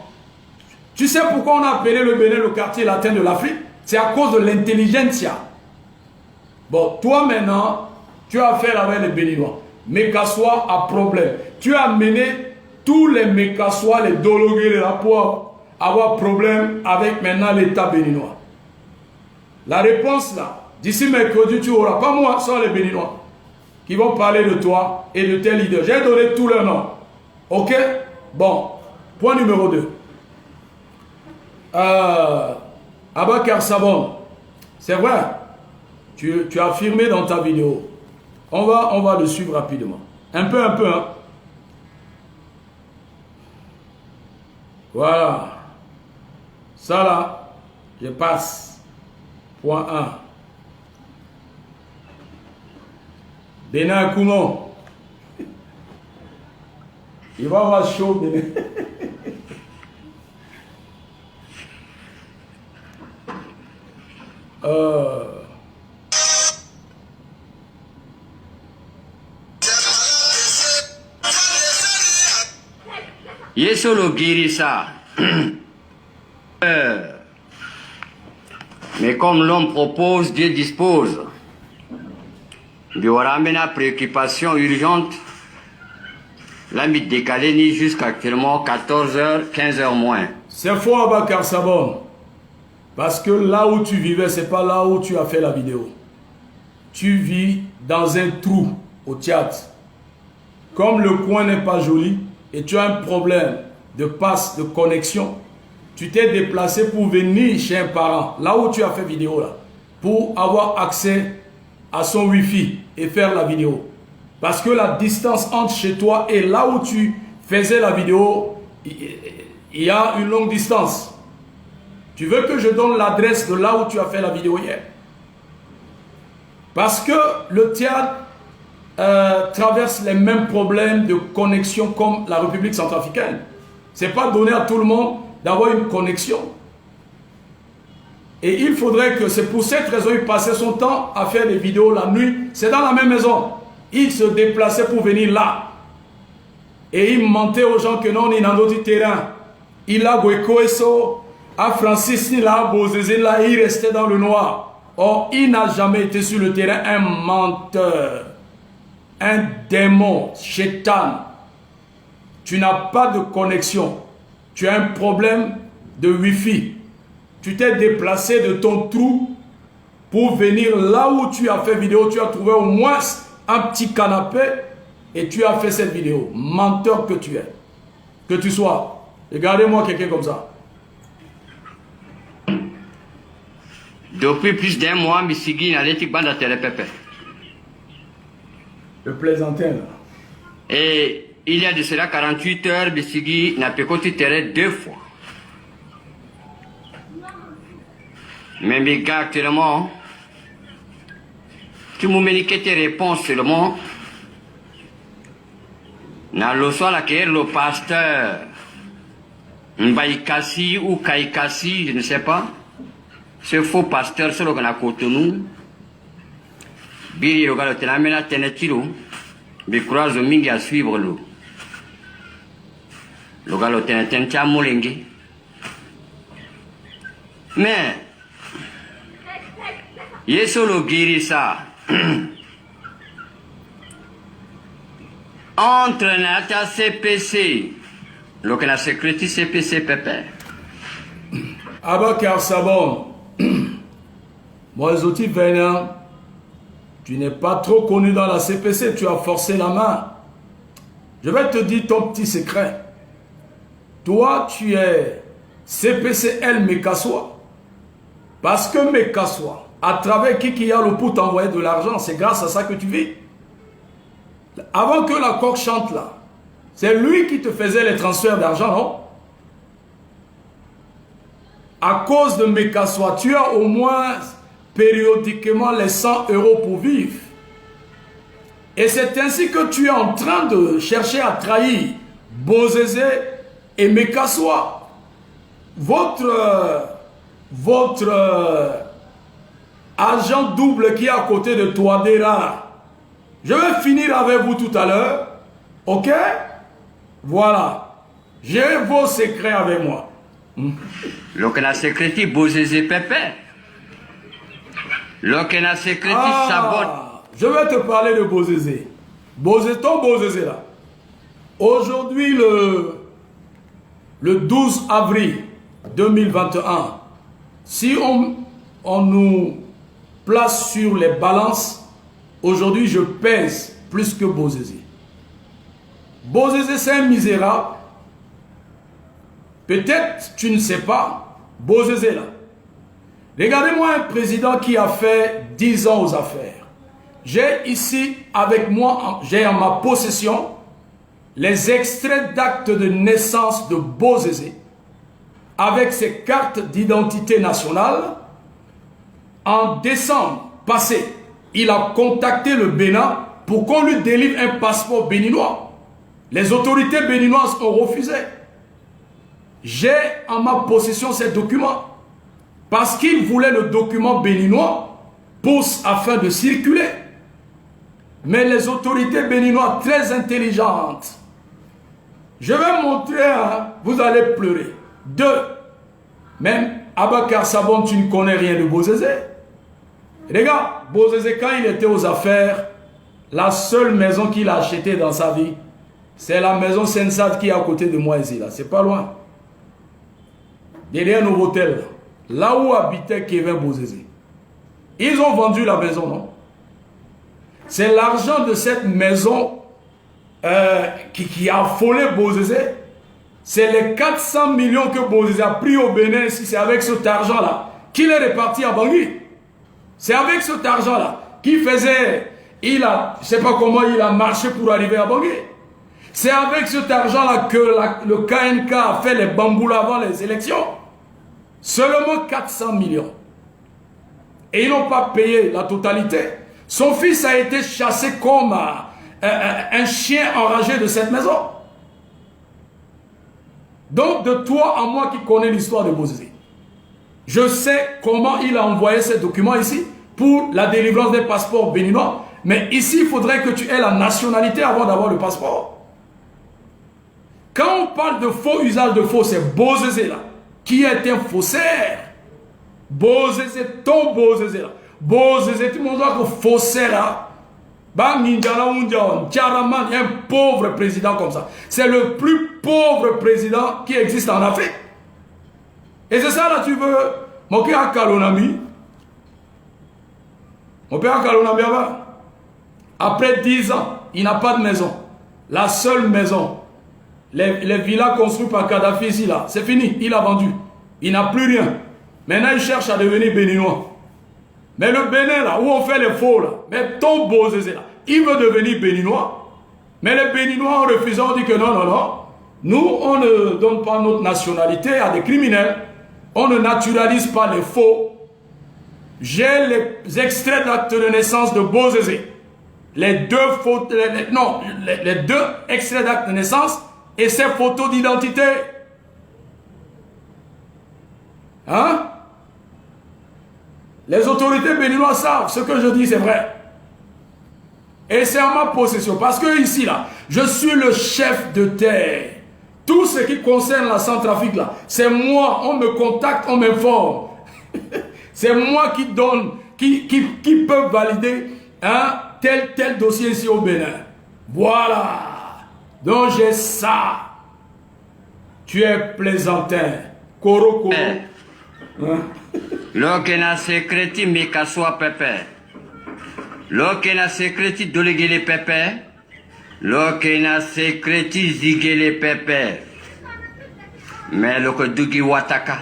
Tu sais pourquoi on a appelé le Bénin le quartier latin de l'Afrique? C'est à cause de l'intelligentsia. Bon, toi maintenant, tu as affaire avec les Béninois. Mékassois a problème. Tu as amené tous les Mékassois, les Dologués, les Lapois, avoir problème avec maintenant l'État béninois. La réponse là, d'ici mercredi, tu auras, pas moi, ce sont les Béninois qui vont parler de toi et de tes leaders. J'ai donné tous leurs noms. Ok? Bon, point numéro 2. Abakar Sabon, c'est vrai, tu as affirmé dans ta vidéo. On va le suivre rapidement. Un peu, hein. Voilà. Ça là, je passe. Point 1. Bénin Koumon. Il va avoir chaud, Bénin. Yesolo Girissa. Mais comme l'homme propose, Dieu dispose. Il y aura une préoccupation urgente. La mythe décalée ni jusqu'à actuellement 14h, 15h moins. C'est faux, Abakar Sabon. Parce que là où tu vivais, c'est pas là où tu as fait la vidéo. Tu vis dans un trou au Tchad. Comme le coin n'est pas joli et tu as un problème de passe, de connexion, tu t'es déplacé pour venir chez un parent, là où tu as fait vidéo là, pour avoir accès à son Wi-Fi et faire la vidéo. Parce que la distance entre chez toi et là où tu faisais la vidéo, il y a une longue distance. Tu veux que je donne l'adresse de là où tu as fait la vidéo hier? Parce que le Tchad traverse les mêmes problèmes de connexion comme la République centrafricaine. Ce n'est pas donné à tout le monde d'avoir une connexion. Et il faudrait que, c'est pour cette raison qu'il passait son temps à faire des vidéos la nuit. C'est dans la même maison. Il se déplaçait pour venir là. Et il mentait aux gens que non, il est dans d'autres terrains. Il a Gweko à Francis Nila, Bozezela, il restait dans le noir. Or, il n'a jamais été sur le terrain un menteur, un démon, chétan. Tu n'as pas de connexion. Tu as un problème de Wi-Fi. Tu t'es déplacé de ton trou pour venir là où tu as fait vidéo. Tu as trouvé au moins un petit canapé et tu as fait cette vidéo. Menteur que tu es. Que tu sois. Regardez-moi quelqu'un comme ça. Depuis plus d'un mois, Missigi n'a l'éthique bande à Télépépé. Le plaisantin là. Et il y a de cela 48 heures, Missigi n'a pas côté terrain 2 fois. Mais mes gars, actuellement, tu m'as mené tes réponses seulement. Dans le soir, le pasteur Mbaïkassi ou Kaikassi, je ne sais pas. Ce faux pasteur, c'est le gars à Cotonou. Biri, le gars, le amène à Tenetiro. Mais croise mingi à suivre l'eau. Le gars, le Tenetentia Molengue. Mais, Yesolo Girissa. Entre Nata CPC, le que la sécurité CPC Pépé. Abakar Sabon. Moi, Zoti Vénin, tu n'es pas trop connu dans la CPC, tu as forcé la main. Je vais te dire ton petit secret. Toi, tu es CPCL Mékassois. Parce que Mékassois, à travers qui a le pour t'envoyer de l'argent, c'est grâce à ça que tu vis. Avant que la coque chante là, c'est lui qui te faisait les transferts d'argent, non? À cause de Mékassois, tu as au moins périodiquement les 100 € pour vivre. Et c'est ainsi que tu es en train de chercher à trahir Bozézé et Mékassois. Votre agent double qui est à côté de toi, Dera. Je vais finir avec vous tout à l'heure. Ok? Voilà. J'ai vos secrets avec moi. Lokena sekreti Bozézé Pepe. Lokena sekreti Sabot. Je vais te parler de Bozézé. Ton Bozézé là. Aujourd'hui, le 12 avril 2021, si on nous place sur les balances, aujourd'hui je pèse plus que Bozézé. Bozézé, c'est un misérable. Peut-être tu ne sais pas, Bozézé là. Regardez-moi un président qui a fait 10 ans aux affaires. J'ai ici avec moi, j'ai en ma possession les extraits d'actes de naissance de Bozézé avec ses cartes d'identité nationale. En décembre passé, il a contacté le Bénin pour qu'on lui délivre un passeport béninois. Les autorités béninoises ont refusé. J'ai en ma possession ces documents parce qu'il voulait le document béninois afin de circuler. Mais les autorités béninoises très intelligentes, je vais montrer, hein, vous allez pleurer. 2. Même Abakar Sabon, tu ne connais rien de Bozézé. Regarde, Bozézé, quand il était aux affaires, la seule maison qu'il a achetée dans sa vie, c'est la maison Sensat qui est à côté de moi ici, là. C'est pas loin. Derrière nos hôtels, là où habitait Kevin Bozézé. Ils ont vendu la maison, non? C'est l'argent de cette maison qui a affolé Bozézé. C'est les 400 millions que Bozézé a pris au Bénin. C'est avec cet argent-là qu'il est reparti à Bangui. C'est avec cet argent-là qu'il faisait... je ne sais pas comment il a marché pour arriver à Bangui. C'est avec cet argent-là que le KNK a fait les bamboulas avant les élections. Seulement 400 millions. Et ils n'ont pas payé la totalité. Son fils a été chassé comme un chien enragé de cette maison. Donc de toi à moi qui connais l'histoire de Bozézé, je sais comment il a envoyé ces documents ici pour la délivrance des passeports béninois. Mais ici, il faudrait que tu aies la nationalité avant d'avoir le passeport. Quand on parle de faux usage de faux, c'est Bozézé là, qui est un faussaire. Bozézé, ton Bozézé là. Bozézé, tout le monde voit que faussaire là. Un pauvre président comme ça. C'est le plus pauvre président qui existe en Afrique. Et c'est ça là, tu veux. Mon père a Kalonami. Mon père a Kalonami avant. Après 10 ans, il n'a pas de maison. La seule maison. Les villas construites par Kadhafi ici là. C'est fini, il a vendu. Il n'a plus rien. Maintenant, il cherche à devenir béninois. Mais le Bénin là, où on fait les faux là, mais ton Bozézé là, il veut devenir béninois. Mais les béninois en refusant, on dit que non, non, non. Nous, on ne donne pas notre nationalité à des criminels. On ne naturalise pas les faux. J'ai les extraits d'actes de naissance de Bozézé. Les deux extraits d'actes de naissance et ses photos d'identité. Hein? Les autorités béninoises savent ce que je dis, c'est vrai. Et c'est en ma possession. Parce que ici, là, je suis le chef de terre. Tout ce qui concerne la Centrafrique, là, c'est moi. On me contacte, on m'informe. C'est moi qui donne, qui peut valider tel dossier ici au Bénin. Voilà. Donc j'ai ça. Tu es plaisantin. Koro. Hein? Lokena sekreti Mekaswa Pepe. Lokena sekreti Dolegele Pepe. Lokena sekreti Zigele Pepe. Mais loko Dugi Wataka.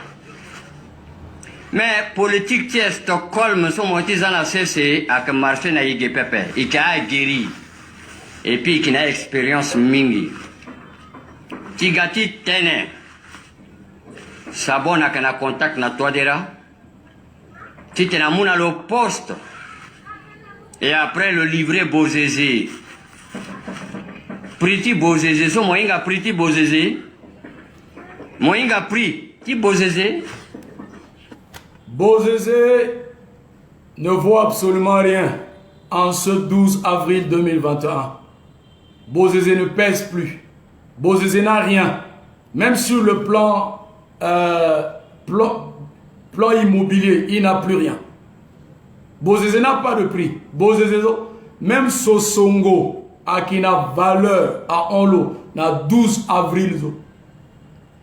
Mais politique tiers Stockholm sont montés dans la CC avec marché na Yige Pepe. Il a guéri. Et puis il a expérience mingi. Tigati Tene. Sabon a contact na Toadera. Tu t'es à le poste. Et après le livret Bozézé. Priti Bozézé. So moinga priti Bozézé. Moinga pri. Ti Bozézé. Bozézé ne vaut absolument rien en ce 12 avril 2021. Bozizé ne pèse plus. Bozizé n'a rien. Même sur le plan immobilier, il n'a plus rien. Bozizé n'a pas de prix. Bozizé, même Sosongo, qui n'a valeur à Onlo, na 12 avril.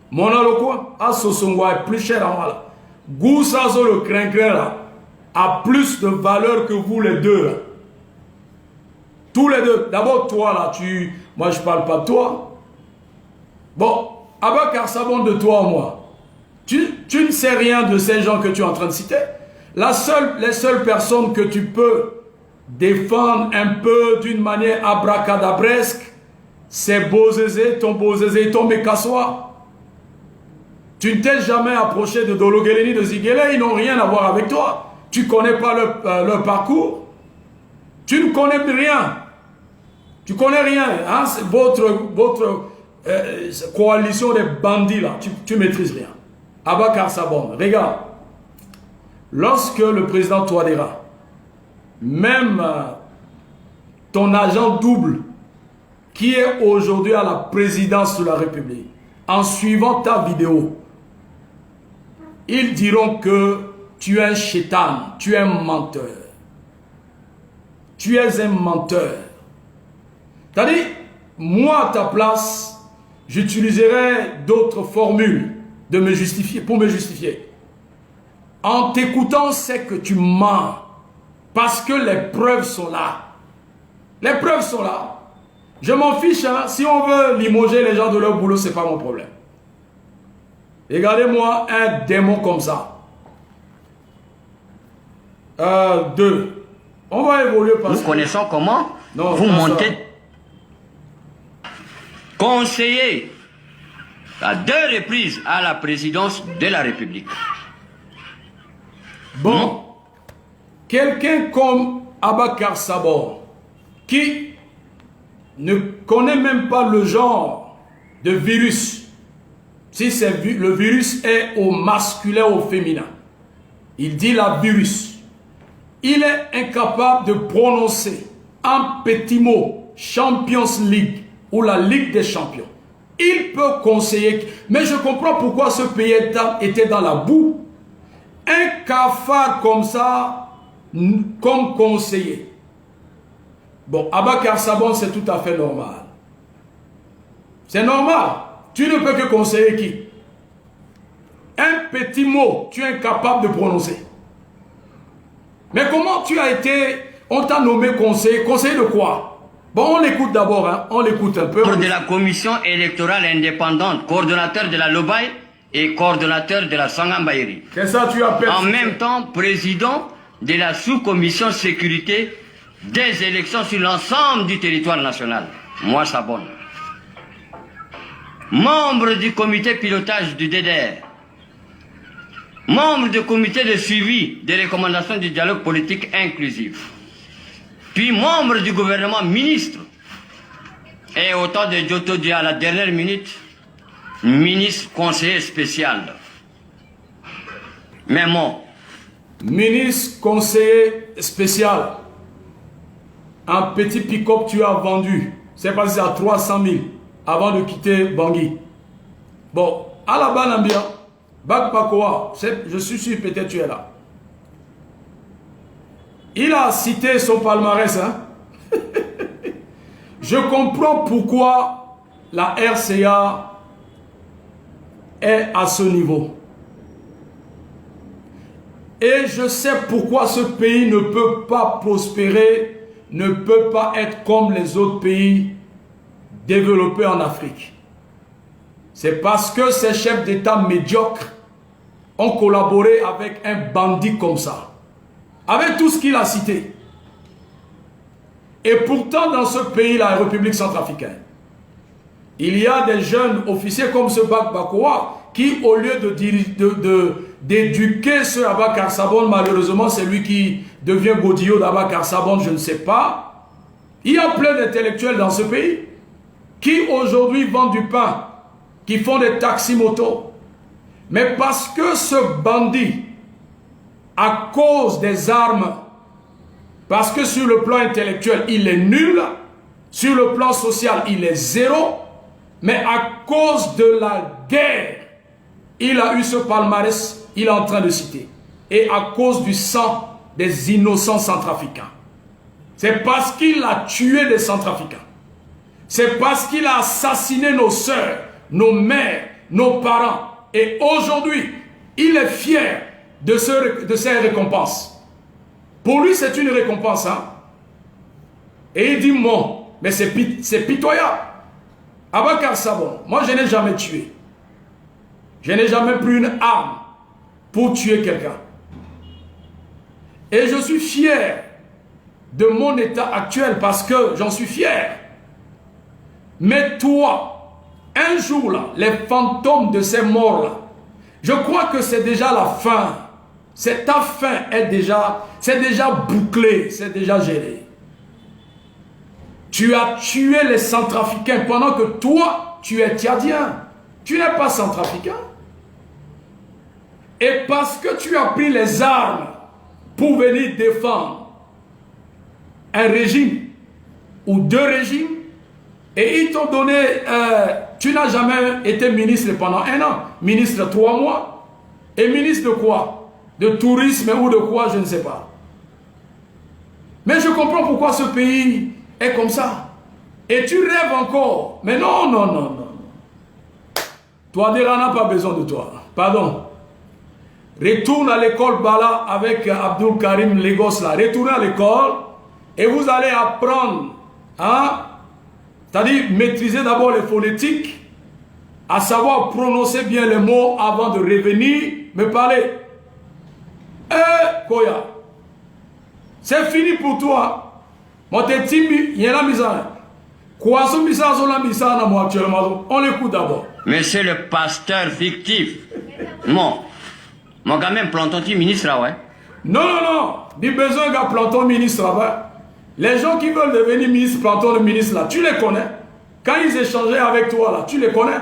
Mon quoi? À Sosongo est plus cher à moi. Goussazo le crin-crin là a plus de valeur que vous les deux là. Tous les deux. D'abord toi là, moi je parle pas de toi. Bon, Abakar Sabon de toi moi. Tu ne sais rien de ces gens que tu es en train de citer. Les seules personnes que tu peux défendre un peu d'une manière abracadabresque, c'est Bozizé, ton Mekassoa. Tu ne t'es jamais approché de Dologeleni, de Ziguele, ils n'ont rien à voir avec toi. Tu ne connais pas leur parcours. Tu ne connais rien. Tu connais rien. Hein? Votre coalition des bandits là, tu ne maîtrises rien. Abakar Sabon, regarde. Lorsque le président Touadéra, même ton agent double, qui est aujourd'hui à la présidence de la République, en suivant ta vidéo, ils diront que tu es un chétan, tu es un menteur. Tu es un menteur. C'est-à-dire, moi à ta place, j'utiliserai d'autres formules pour me justifier. En t'écoutant, c'est que tu mens. Parce que les preuves sont là. Les preuves sont là. Je m'en fiche, hein. Si on veut limoger les gens de leur boulot, ce n'est pas mon problème. Regardez-moi un démon comme ça. 2. On va évoluer parce que... Nous connaissons comment non, vous montez... Conseiller à 2 reprises à la présidence de la République. Bon. Quelqu'un comme Abakar Sabon, qui ne connaît même pas le genre de virus, si le virus est au masculin ou au féminin, il dit la virus. Il est incapable de prononcer un petit mot, Champions League ou la Ligue des Champions. Il peut conseiller, mais je comprends pourquoi ce pays était dans la boue. Un cafard comme ça, comme conseiller. Bon, Abakar Sabon, c'est tout à fait normal. C'est normal. Tu ne peux que conseiller qui? Un petit mot, tu es incapable de prononcer. Mais comment tu as été... On t'a nommé conseiller. Conseiller de quoi? Bon, on l'écoute d'abord, hein. On l'écoute un peu. De la commission électorale indépendante, coordonnateur de la Lobaï et coordonnateur de la Sangambaïri. C'est ça tu appelles? En même temps, président de la sous-commission sécurité des élections sur l'ensemble du territoire national. Moi, Sabon. Membre du comité pilotage du DDR. Membre du comité de suivi des recommandations du dialogue politique inclusif. Puis membre du gouvernement ministre. Et au temps de Giotto Dia à la dernière minute, ministre conseiller spécial. Mais moi. Ministre conseiller spécial. Un petit pick-up tu as vendu. C'est passé à 300 000 avant de quitter Bangui. Bon, à la Banambia, Bakpakoa, je suis sûr peut-être tu es là. Il a cité son palmarès. Hein? Je comprends pourquoi la RCA est à ce niveau. Et je sais pourquoi ce pays ne peut pas prospérer, ne peut pas être comme les autres pays développés en Afrique. C'est parce que ces chefs d'État médiocres ont collaboré avec un bandit comme ça. Avec tout ce qu'il a cité. Et pourtant, dans ce pays, la République centrafricaine, il y a des jeunes officiers comme ce Bakbakoa qui, au lieu d'éduquer ce Abakar Sabon, malheureusement, c'est lui qui devient godillot d'Abakar Sabon, je ne sais pas. Il y a plein d'intellectuels dans ce pays qui, aujourd'hui, vendent du pain, qui font des taxis-motos. Mais parce que ce bandit, à cause des armes, parce que sur le plan intellectuel, il est nul, Sur le plan social, il est zéro. Mais à cause de la guerre, il a eu ce palmarès, il est en train de citer. Et à cause du sang des innocents centrafricains. C'est parce qu'il a tué des centrafricains. C'est parce qu'il a assassiné nos sœurs, nos mères, nos parents. Et aujourd'hui, il est fier de ces récompenses. Pour lui, c'est une récompense. Hein? Et il dit, bon, mais c'est pitoyable. Abakar Sabon, moi je n'ai jamais tué. Je n'ai jamais pris une arme pour tuer quelqu'un. Et je suis fier de mon état actuel parce que j'en suis fier. Mais toi, un jour là, les fantômes de ces morts là, je crois que c'est déjà la fin. Ta fin est déjà, c'est déjà bouclé, c'est déjà géré. Tu as tué les centrafricains pendant que toi, tu es tchadien. Tu n'es pas centrafricain. Et parce que tu as pris les armes pour venir défendre un régime ou deux régimes, et ils t'ont donné, tu n'as jamais été ministre pendant 1 an, ministre 3 mois, et ministre de quoi? De tourisme ou de quoi, je ne sais pas. Mais je comprends pourquoi ce pays est comme ça. Et tu rêves encore. Mais non, non, non, non. Touadéra n'a pas besoin de toi. Pardon. Retourne à l'école Bala avec Abdul Karim Lagos là. Retournez à l'école et vous allez apprendre, hein, c'est-à-dire maîtriser d'abord les phonétiques, à savoir prononcer bien les mots avant de revenir me parler. Eh, Koya, c'est fini pour toi. Moi, t'es timide, il y a la misère. On l'écoute d'abord. Monsieur le pasteur fictif. Non. Mon gars même planton ministre là, ouais. Non, non, non. Dis besoin d'un planton ministre là-bas. Les gens qui veulent devenir ministre, planton de ministre là, tu les connais. Quand ils échangeaient avec toi là, tu les connais.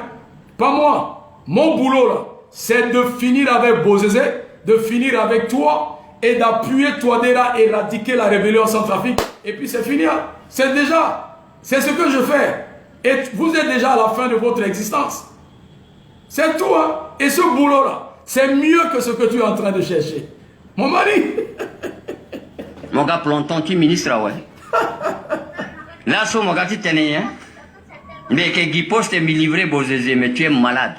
Pas moi. Mon boulot là, c'est de finir avec Bozézé, de finir avec toi et d'appuyer Touadéra, éradiquer la rébellion en Centrafrique. Et puis c'est fini. Hein. C'est ce que je fais. Et vous êtes déjà à la fin de votre existence. C'est tout. Hein. Et ce boulot là, c'est mieux que ce que tu es en train de chercher. Mon mari. Mon gars planton, tu ministre là, ouais. Là, sur mon gars, tu t'es hein. Mais que Guy Poste est livré, Bozézé, mais tu es malade.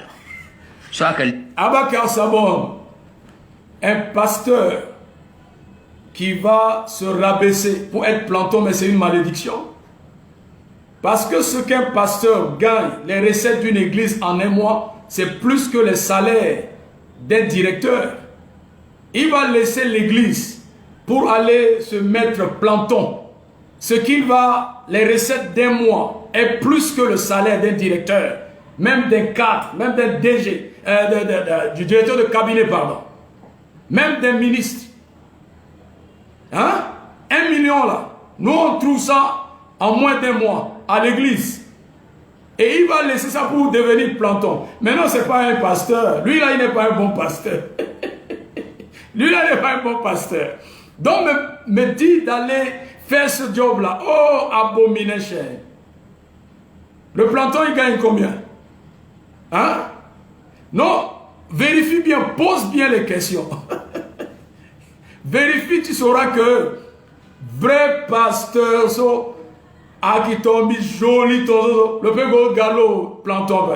Soit que... Abakar Sabon, un pasteur qui va se rabaisser pour être planton, mais c'est une malédiction. Parce que ce qu'un pasteur gagne, les recettes d'une église en 1 mois, c'est plus que les salaires d'un directeur. Il va laisser l'église pour aller se mettre planton. Ce qu'il va, les recettes d'1 mois est plus que le salaire d'un directeur, même d'un cadre, même d'un DG, du directeur de cabinet, pardon, même d'un ministre. Hein? 1 million là, nous on trouve ça en moins d'1 mois à l'église. Et il va laisser ça pour devenir planton. Maintenant, ce n'est pas un pasteur. Lui là, il n'est pas un bon pasteur. Lui là, il n'est pas un bon pasteur. Donc, me dit d'aller faire ce job-là. Oh, abomination. Le planton, il gagne combien? Hein? Non, vérifie bien, pose bien les questions. Vérifie, tu sauras que vrai pasteur, qui tombe joli, le peu gros galop planton.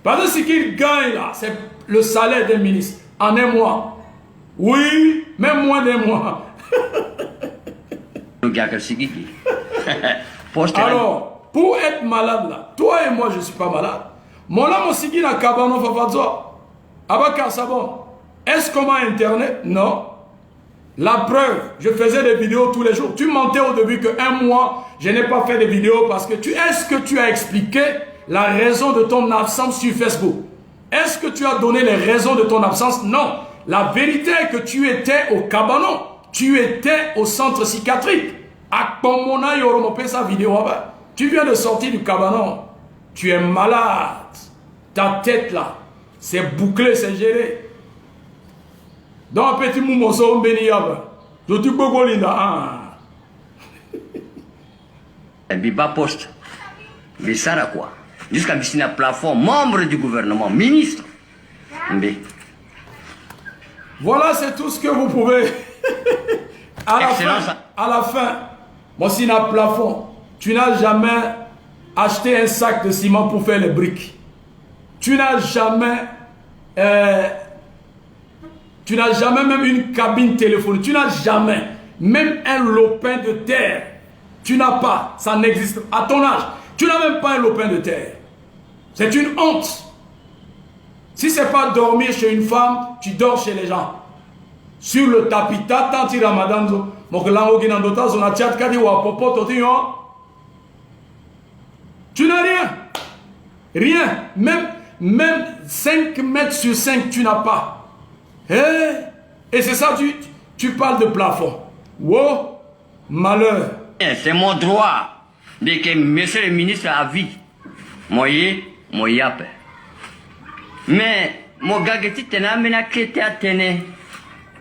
Parce que ce qu'il gagne là, c'est le salaire d'un ministre en 1 mois. Oui, même moins d'1 mois. Alors, pour être malade là, toi et moi je ne suis pas malade. Mon âme aussi qui n'a qu'à pas Abakar Sabon, est-ce qu'on m'a internet? Non. La preuve, je faisais des vidéos tous les jours. Tu mentais au début que 1 mois, je n'ai pas fait de vidéos parce que est-ce que tu as expliqué la raison de ton absence sur Facebook? Est-ce que tu as donné les raisons de ton absence? Non. La vérité est que tu étais au cabanon. Tu étais au centre psychiatrique. Tu viens de sortir du cabanon. Tu es malade. Ta tête là, c'est bouclé, c'est géré. Dans un petit moment, je te Biba Post. Mais ça a quoi? Jusqu'à un plafond, membre du gouvernement, ministre. Mais. Voilà, c'est tout ce que vous pouvez. À la fin, moi, si un plafond, tu n'as jamais acheté un sac de ciment pour faire les briques. Tu n'as jamais même une cabine téléphonique. Tu n'as jamais même un lopin de terre. Tu n'as pas, ça n'existe pas. À ton âge, tu n'as même pas un lopin de terre. C'est une honte. Si ce n'est pas dormir chez une femme, tu dors chez les gens. Sur le tapis, tu ramadan, tu n'as rien. Rien. Même 5 mètres sur 5, tu n'as pas. Et c'est ça, tu parles de plafond. Wow, malheur. C'est mon droit de que monsieur le ministre a vie. Moi, yape. Mais, mon gars, tu t'es amené à quitter à tenir.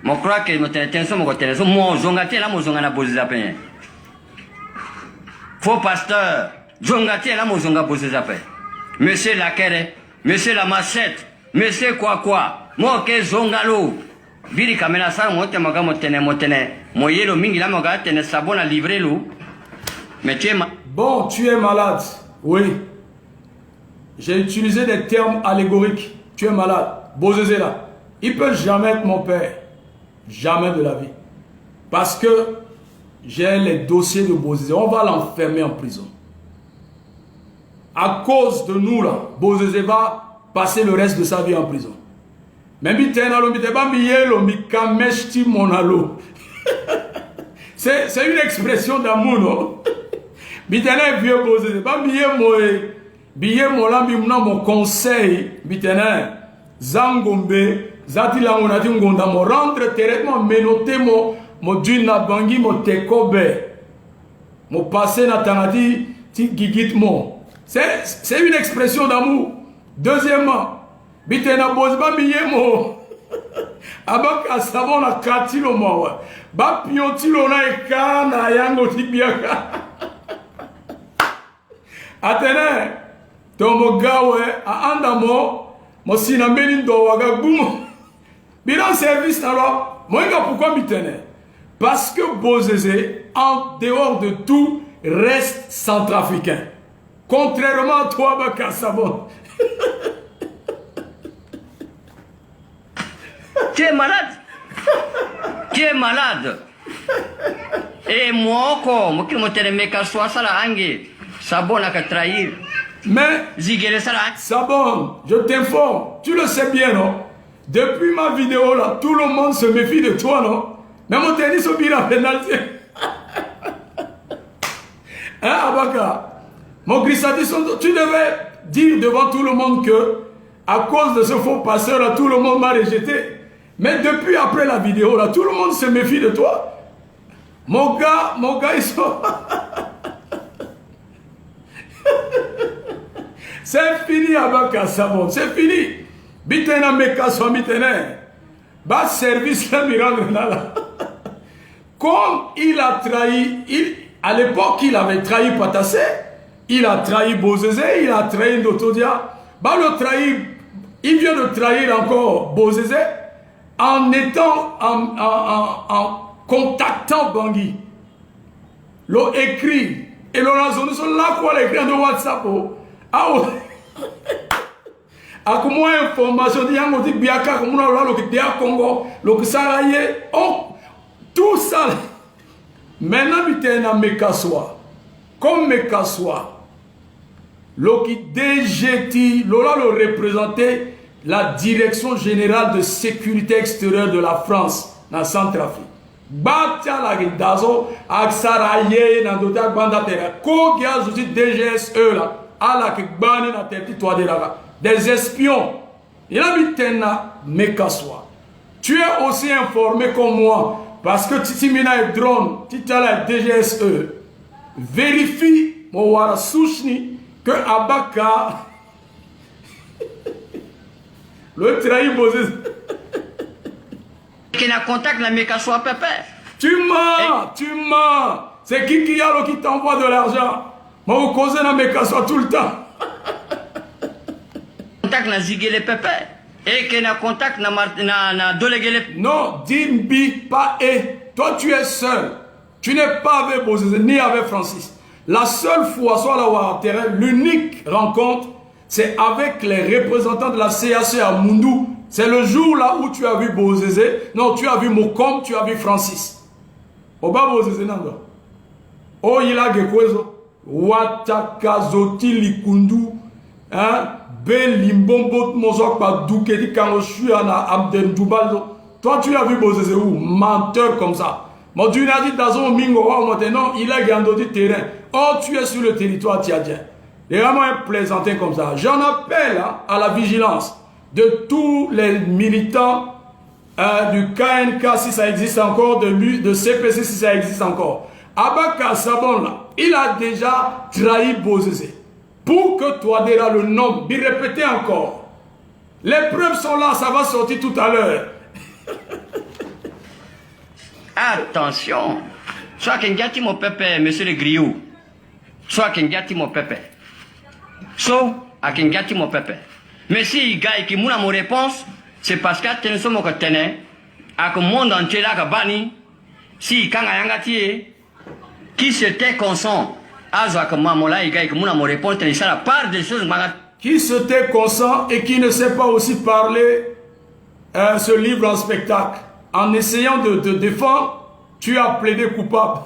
Je crois que mon téléphone, mon zongati là, mon zongana posé zappé. Faux pasteur, zongati là, mon zonga posé zappé. Monsieur Lakere, monsieur la machette, monsieur quoi, moi que zongalo. Biri kamena sa monte maga motene, mo yelo mingi la maga tene sabon à livrer l'eau. Mais tu es malade. Bon, tu es malade, oui. J'ai utilisé des termes allégoriques. Tu es malade. Bozézé là. Il peut jamais être mon père. Jamais de la vie. Parce que j'ai les dossiers de Bozézé. On va l'enfermer en prison. À cause de nous là, Bozézé va passer le reste de sa vie en prison. Même si tu es c'est une expression d'amour, non? Bitene vieux Bozézé. Pas billet mon conseil. Bitene Zangombe. Zati la monati ngonda mo rendre directement menoté mo djuna bangi mo tekobe mo passer na tangati ti gigit mo. C'est une expression d'amour. Deuxièmement, bitena bozba biye mo abaka savon na katilo mo ba piotilo na ekana yango tibiaka atene tomo gawe a andamo mo sinambeni ndo waga gumo. Bilan service alors, moi pourquoi m'y parce que Bozézé, en dehors de tout, reste centrafricain. Contrairement à toi, Bakassabon. Tu es malade. Tu es malade. Et moi, comme je me mets à soi, ça la hangue. Sabon a qu'à trahir. Mais, Sabon, je t'informe, tu le sais bien, non? Depuis ma vidéo là, tout le monde se méfie de toi, non? Même au tennis au bilan pénalité. Hein, Abaka? Mon glissade, tu devais dire devant tout le monde que, à cause de ce faux passeur là, tout le monde m'a rejeté. Mais depuis après la vidéo là, tout le monde se méfie de toi. Mon gars, ils sont... C'est fini, Abaka Sabon, c'est fini. Bitena meka so mitene. Bas service là mirandre là. Comme il a trahi, à l'époque il avait trahi Patassé, il a trahi Bozézé, il a trahi Ndotodia. Bah le trahi, il vient de trahir encore Bozézé en étant en contactant Bangui. L'eau écrit et l'on a zone sur là quoi l'écrit de WhatsApp. Ah ouais. A comment information de yango di biaka comme on le qui à Congo le saraye oh tout ça maintenant bitena mekaswa comme mekaswa le qui DGT lola le représenter la direction générale de sécurité extérieure de la France dans Centrafrique batia la dazo aksaraye na dota banda terre ko gya zuti DGSE là ala ke bani na territoire de la des espions. Il a mis Tena Mekaswa. Tu es aussi informé comme moi. Parce que Titimina est drone, Titala est DGSE. Vérifie, Mouara Souchni, que Abaka, le trahi Moses. Qui n'a contact la Mekaswa Pépé. Tu mens. C'est qui a qui t'envoie de l'argent? Moi, vous causez dans mes cas tout le temps. Contact na zigele pepe. Et que na contact na dolegele. Non, Dimbi, pas et. Toi, tu es seul. Tu n'es pas avec Bozézé, ni avec Francis. La seule fois, soit là où à terrain, l'unique rencontre, c'est avec les représentants de la CAC à Mundou. C'est le jour là où tu as vu Bozézé. Non, tu as vu Mokom, tu as vu Francis. Oba Bozézé nanga. Oh, il a gekwezo. Wataka zoti likundu. Hein? Ben limbombo mozok pa doukedi kangochu ana abden dubalzo. Toi, tu as vu Bozézé où? Menteur comme ça. Mon Dieu n'a dit dans son mingo, non, il a gagné du terrain. Oh, tu es sur le territoire tchadien. Et vraiment un plaisantin comme ça. J'en appelle à la vigilance de tous les militants du KNK si ça existe encore, de CPC si ça existe encore. Abaka Sabon là, il a déjà trahi Bozézé. Pour que Touadéra le nomme, il répétait encore. Les preuves sont là, ça va sortir tout à l'heure. Attention. Soit qu'un gâti mon pépé, monsieur le griot. Soit qu'un gâti mon pépé. Soit qu'un gâti mon pépé. Mais si il gagne qui mouna mon réponse, c'est parce que tu ne sommes que tenez, à que le monde entier là, bani, si quand un gâti, qui s'était consent, à ce que maman là, il gagne qui mouna mon réponse, c'est la part des choses, qui se tait consent et qui ne sait pas aussi parler ce livre en spectacle. En essayant de te défendre, tu as plaidé coupable.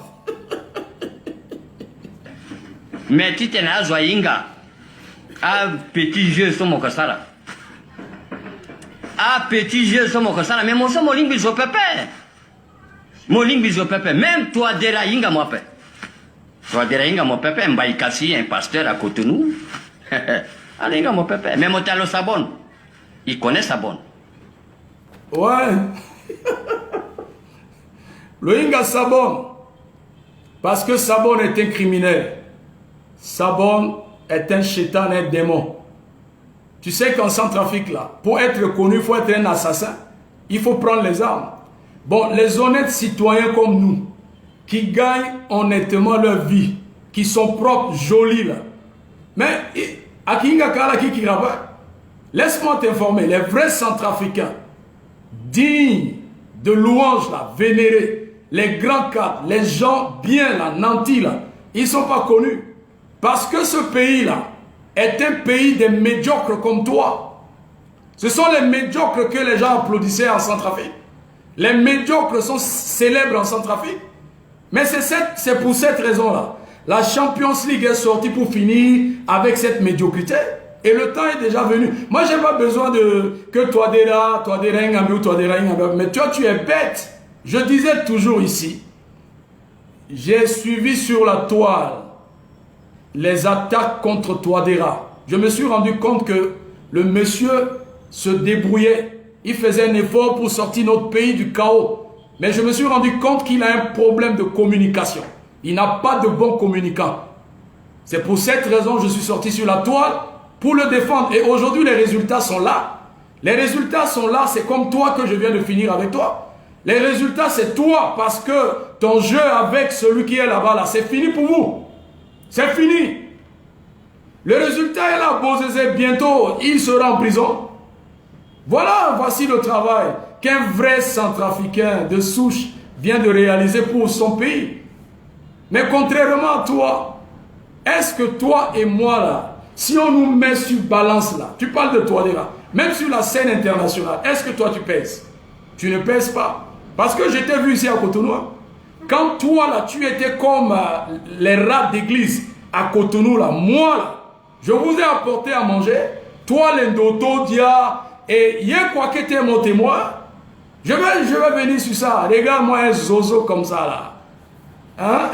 Mais tu t'es là, Zoyinga. Ah, petit jeu, c'est mon cassara. Ah, petit jeu, c'est mon cassara. Mais mon sang, mon ligne, biso pépé. Mon ligne, biso pépé. Même toi, Deraïnga, mon pépé. Toi, Deraïnga, mon pépé, un baïkassi, un pasteur à Cotonou. Allez, mon pépé. Mais mon talo Sabon. Il connaît Sabon. Ouais. Le Inga Sabon, parce que Sabon est un criminel. Sabon est un chétan, un démon. Tu sais qu'en Centrafrique, là, pour être connu, il faut être un assassin. Il faut prendre les armes. Bon, les honnêtes citoyens comme nous, qui gagnent honnêtement leur vie, qui sont propres, jolis, là. Mais, à Kinga Kala Kikiraba, laisse-moi t'informer, les vrais Centrafricains, dignes de louanges, là, vénérés, les grands cadres, les gens bien là, nantis là, ils ne sont pas connus. Parce que ce pays-là est un pays des médiocres comme toi. Ce sont les médiocres que les gens applaudissaient en Centrafrique. Les médiocres sont célèbres en Centrafrique. Mais c'est pour cette raison-là. La Champions League est sortie pour finir avec cette médiocrité. Et le temps est déjà venu. Moi, je n'ai pas besoin que toi mais toi, tu es bête. Je disais toujours ici, j'ai suivi sur la toile les attaques contre Touadéra. Je me suis rendu compte que le monsieur se débrouillait. Il faisait un effort pour sortir notre pays du chaos. Mais je me suis rendu compte qu'il a un problème de communication. Il n'a pas de bon communicant. C'est pour cette raison que je suis sorti sur la toile pour le défendre. Et aujourd'hui, les résultats sont là. Les résultats sont là. C'est comme toi que je viens de finir avec toi. Les résultats, c'est toi, parce que ton jeu avec celui qui est là-bas, là, c'est fini pour vous. C'est fini. Le résultat est là, Bozézé, bientôt, il sera en prison. Voilà, voici le travail qu'un vrai Centrafricain de souche vient de réaliser pour son pays. Mais contrairement à toi, est-ce que toi et moi, là, si on nous met sur balance, là, tu parles de toi, là, même sur la scène internationale, est-ce que toi, tu pèses? Tu ne pèses pas. Parce que je t'ai vu ici à Cotonou. Quand toi, là, tu étais comme les rats d'église à Cotonou, là, moi, là, je vous ai apporté à manger. Toi, l'Indoto, Dia, et hier, quoi que tu es mon témoin, je vais venir sur ça. Regarde-moi un zozo comme ça, là. Hein?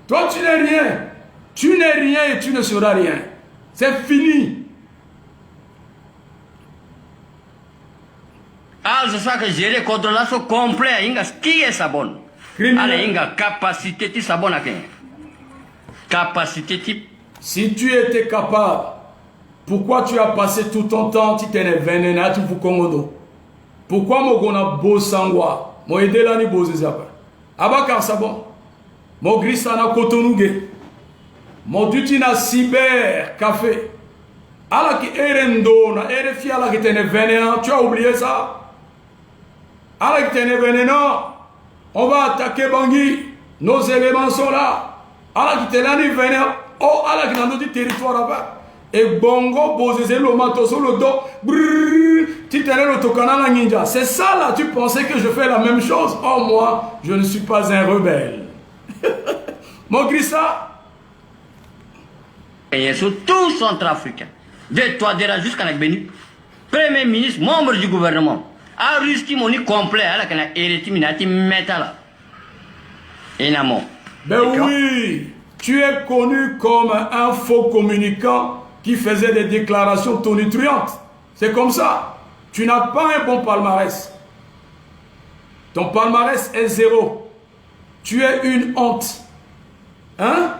Toi, tu n'es rien. Tu n'es rien et tu ne seras rien. C'est fini. Ah, je sais que gérer contrôlation complet, inga qui est Sabon? Allez, inga capacité ti Sabon à capacité type. Si tu étais capable, pourquoi tu as passé tout ton temps, tu t'es vénéné à tout Congo? Pourquoi mon gona beau sangwa, mon aidé là ni beau zézapa? Abakar Sabon. Mon grissa na Cotonou, mon duty na cyber café. Alors qui erendo na RFI alors qui tenait vénénant, tu as oublié ça? Alors qui tenait vénénant, on va attaquer Bangui, nos éléments sont là. Alors qui tenait vénénant, oh alors qui dans notre territoire là-bas. Et bongo posé le manteau sur le dos, tu tenais le tokana ninja. C'est ça là, tu pensais que je fais la même chose? Oh moi, je ne suis pas un rebelle. Mon grissa. Et sur tout centrafricain, de Touadéra jusqu'à Nagbeni, premier ministre, membre du gouvernement, a réussi mon complet, alors qu'on a hérité, minati, métal. Et namon. Ben oui, tu es connu comme un faux communicant qui faisait des déclarations tonitruantes. C'est comme ça. Tu n'as pas un bon palmarès. Ton palmarès est 0. Tu es une honte. Hein?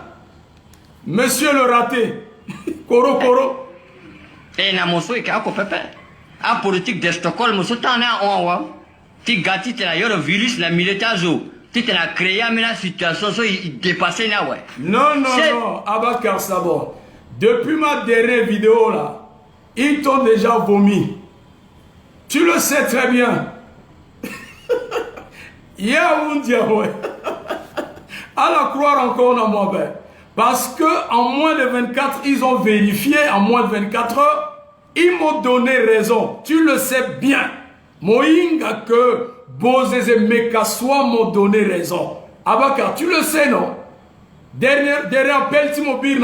Monsieur le raté. Koro Koro. Et namon so et kako pepe. A politique de Stockholm, so t'en as un wa. Ti gati te la yoro virus la militaire zo. Tu t'en as créé la situation, so il dépassait na ouais. Non, non, non. Abakar Sabon. Depuis ma dernière vidéo là, ils t'ont déjà vomi. Tu le sais très bien. Il y a un diable. À la croire encore dans mon père. Parce que en moins de 24, ils ont vérifié, en moins de 24 heures, ils m'ont donné raison. Tu le sais bien. Moïnga que Bozé et Mekaswa m'ont donné raison. Abakar, tu le sais non? Derrière appel, tu m'obires,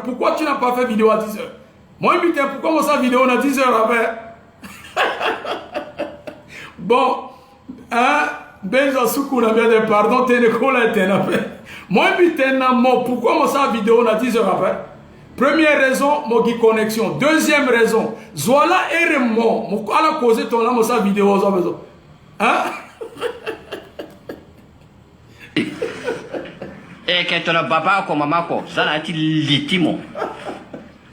pourquoi tu n'as pas fait vidéo à 10 heures? Moi, putain, pourquoi moi ça vidéo à 10 heures après? Bon, hein, Benza Soukou n'a bien de pardon, t'es le cola et t'es après. Moi, putain, pourquoi moi ça vidéo à 10 heures après? Première raison, mon connexion. Deuxième raison, Zoala et Raymond, mon à la cause ton là, ça vidéo aux hommes. Hein? Et que ton papa comme maman, ça n'a été litimo.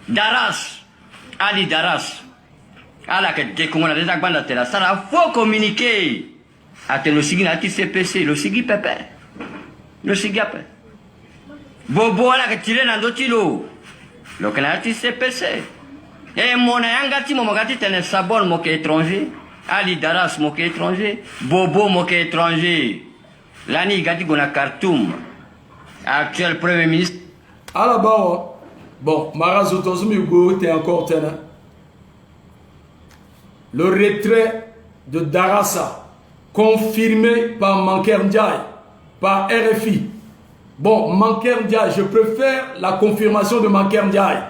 Daras, Ali Daras, ala que dès qu'on a des agbandes à terre, ça n'a faut communiquer. À te le sigi n'a été CPC, le sigi pépé. Le sigi après. Bobo ala que tiré dans d'autres îlots. Le canati CPC. Et mon ayangati, mon gati, t'es un sabon, mon étranger. Ali Daras, mon étranger. Bobo, mon étranger. Lani gati gona Khartoum. Actuel Premier ministre. À la bas, bon, Marazo Tonsumi Ugo, t'es encore tenant. Le retrait de Darassa, confirmé par Manker Ndiaye, par RFI. Bon, Manker Ndiaye, je préfère la confirmation de Manker Ndiaye.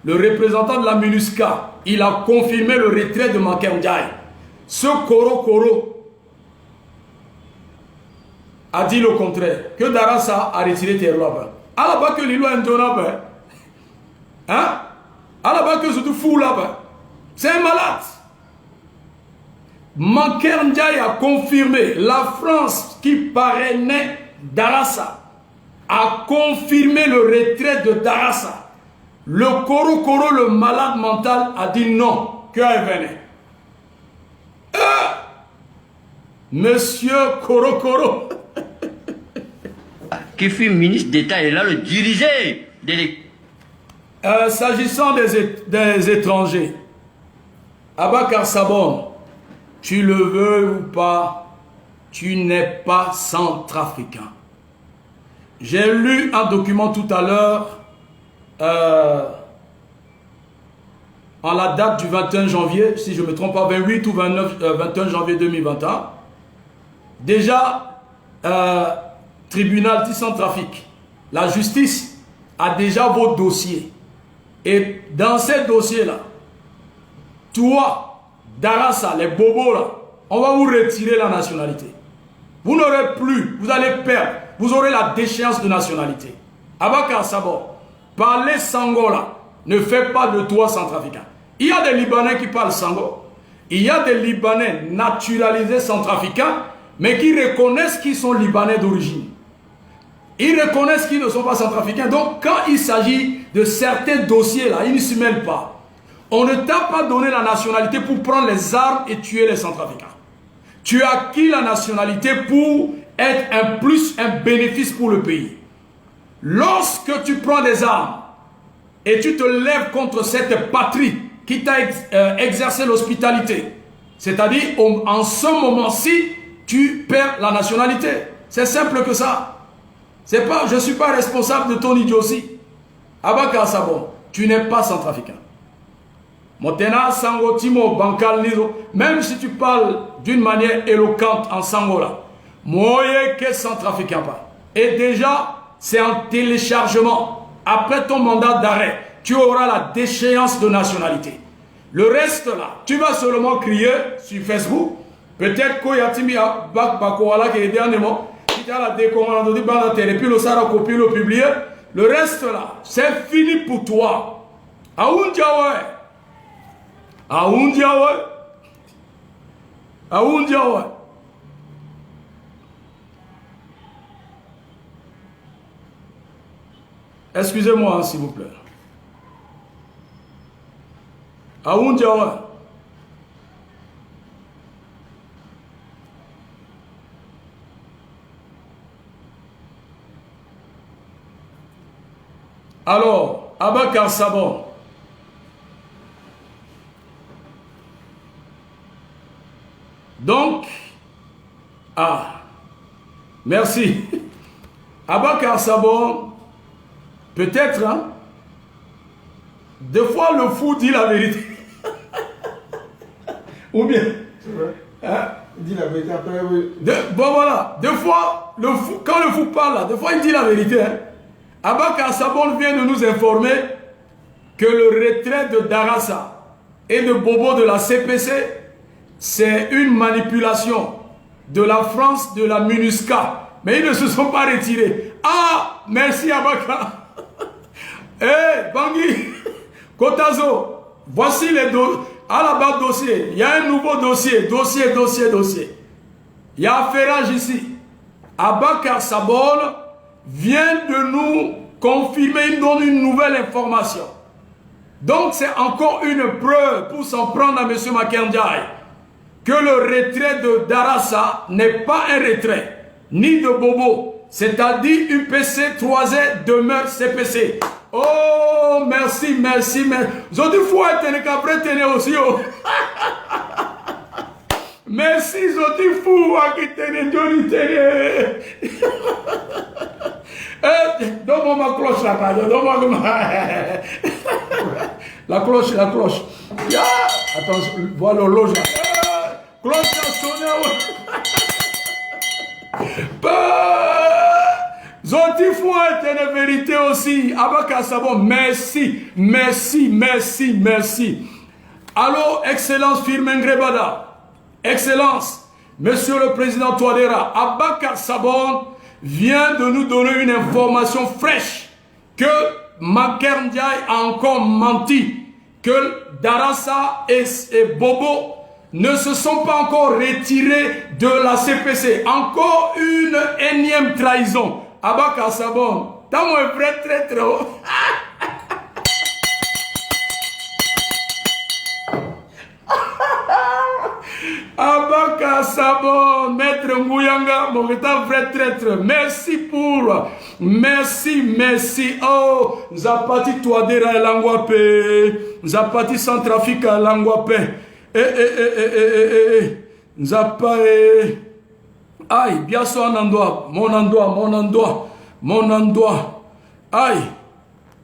Le représentant de la MINUSCA, il a confirmé le retrait de Manker Ndiaye. Ce Koro Koro a dit le contraire, que Darassa a retiré Terroir. À la bas que Lilo est un hein? À la bas que c'est tout fou là-bas. C'est un malade. Manker Ndiaye a confirmé, la France qui parrainait Darassa a confirmé le retrait de Darassa. Le Koro Koro, le malade mental, a dit non, que venait. Monsieur Koro Koro, qui fut ministre d'État et là le diriger s'agissant des étrangers, Abakar Sabon, tu le veux ou pas, tu n'es pas centrafricain. J'ai lu un document tout à l'heure, en la date du 21 janvier, si je ne me trompe pas, 28 ou 21 janvier 2021. Déjà, tribunal anti-centrafrique, la justice a déjà vos dossiers. Et dans ces dossiers-là, toi, Darassa, les bobos là, on va vous retirer la nationalité. Vous n'aurez plus, vous allez perdre, vous aurez la déchéance de nationalité. Abakar Sabon, parler sango là, ne fait pas de toi centrafricain. Il y a des Libanais qui parlent sango, il y a des Libanais naturalisés centrafricains, mais qui reconnaissent qu'ils sont Libanais d'origine. Ils reconnaissent qu'ils ne sont pas centrafricains. Donc, quand il s'agit de certains dossiers là, ils ne s'y mêlent pas. On ne t'a pas donné la nationalité pour prendre les armes et tuer les centrafricains. Tu as acquis la nationalité pour être un plus, un bénéfice pour le pays. Lorsque tu prends des armes et tu te lèves contre cette patrie qui t'a exercé l'hospitalité, c'est-à-dire en ce moment-ci, tu perds la nationalité. C'est simple que ça. C'est pas, je ne suis pas responsable de ton idiotie. Abaka Sabon, tu n'es pas centrafricain. Motena Sango Timo Bankal Nido, même si tu parles d'une manière éloquente en Sangola, Moye que centrafricain pas. Et déjà, c'est en téléchargement. Après ton mandat d'arrêt, tu auras la déchéance de nationalité. Le reste là, tu vas seulement crier sur Facebook. Peut-être qu'il y a Timi Bakowala qui est dernièrement. Tu as la décommande de Bandatel et puis le Sara copie le publier. Le reste là, c'est fini pour toi. Aoundiawe. Aoundiawe. Aoundiawe. Excusez-moi, s'il vous plaît. Aoundiawe. Alors, Abakar Sabon. Donc, merci. Abakar Sabon, peut-être, hein, des fois le fou dit la vérité. Ou bien, hein? Il dit la vérité après, oui. Bon voilà, des fois, le fou, quand le fou parle, là, des fois il dit la vérité. Hein? Abakar Sabon vient de nous informer que le retrait de Darassa et de Bobo de la CPC, c'est une manipulation de la France, de la MINUSCA. Mais ils ne se sont pas retirés. Ah, merci Abakar. Eh, Bangui, Kotazo, voici les dossiers. À la base dossier, il y a un nouveau dossier. Il y a affairage ici. Abakar Sabon vient de nous confirmer, il donne une nouvelle information. Donc c'est encore une preuve pour s'en prendre à M. Makendiaï que le retrait de Darassa n'est pas un retrait, ni de Bobo, c'est-à-dire UPC 3E demeure CPC. Oh, merci. Vous dit faut être qu'après tenir aussi. Merci, je dis fou à qui tenir, Johnny tenir. Donne-moi ma cloche là, donne-moi la cloche. Attends, voilà l'horloge là. Cloche a sonné. Zoti fou être une vérité aussi. Abakar Sabon, merci. Allô, Excellence Firmin Grebada. Excellence, Monsieur le Président Touadéra, Abakar Sabon vient de nous donner une information fraîche que Makendiaï a encore menti, que Darassa et Bobo ne se sont pas encore retirés de la CPC. Encore une énième trahison. Abakar Sabon, t'as mon vrai très haut. Abakar Sabon, maître Ngouyanga, mon vrai traître. Merci. Oh, Zapati Touadéra et Langwapé. Zapati Centrafrique et Langwapé. Zapa. Aïe, bien sûr, mon endroit. Aïe.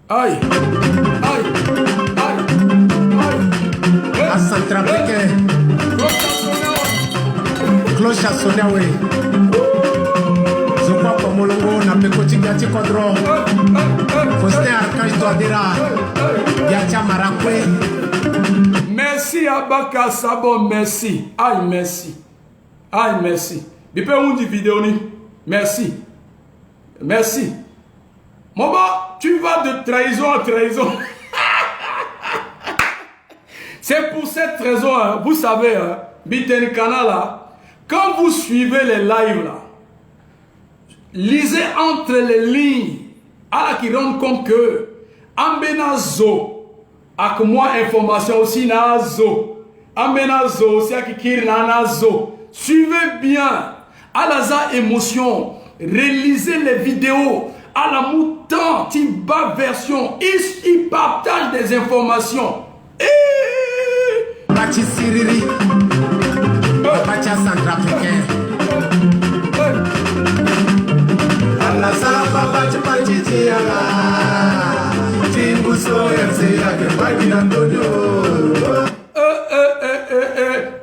À Centrafrique. Cloche à sonner, oui. Je crois que mon logo n'a pas continué à Tikodro. Faustin Archange Touadéra. Yacha Marakwe. Merci Abakar Sabon, merci. Aïe, merci. Il peut une vidéo, merci. Moba, tu vas de trahison à trahison. C'est pour cette raison, hein, vous savez, hein, Biten Kana là, quand vous suivez les lives là, lisez entre les lignes, à la qui rendent compte que Ambenazo, avec moi information aussi nazo, Ambenazo, c'est à qui nazo. Suivez bien, à la émotion, réalisez les vidéos à la mouton, Timba version, il partage des informations. Bachi Siriri, Bachi Centrafricain. Allah Saba Bachi Bachi Tiala, Timbuso RCA, Kebagi Antonio.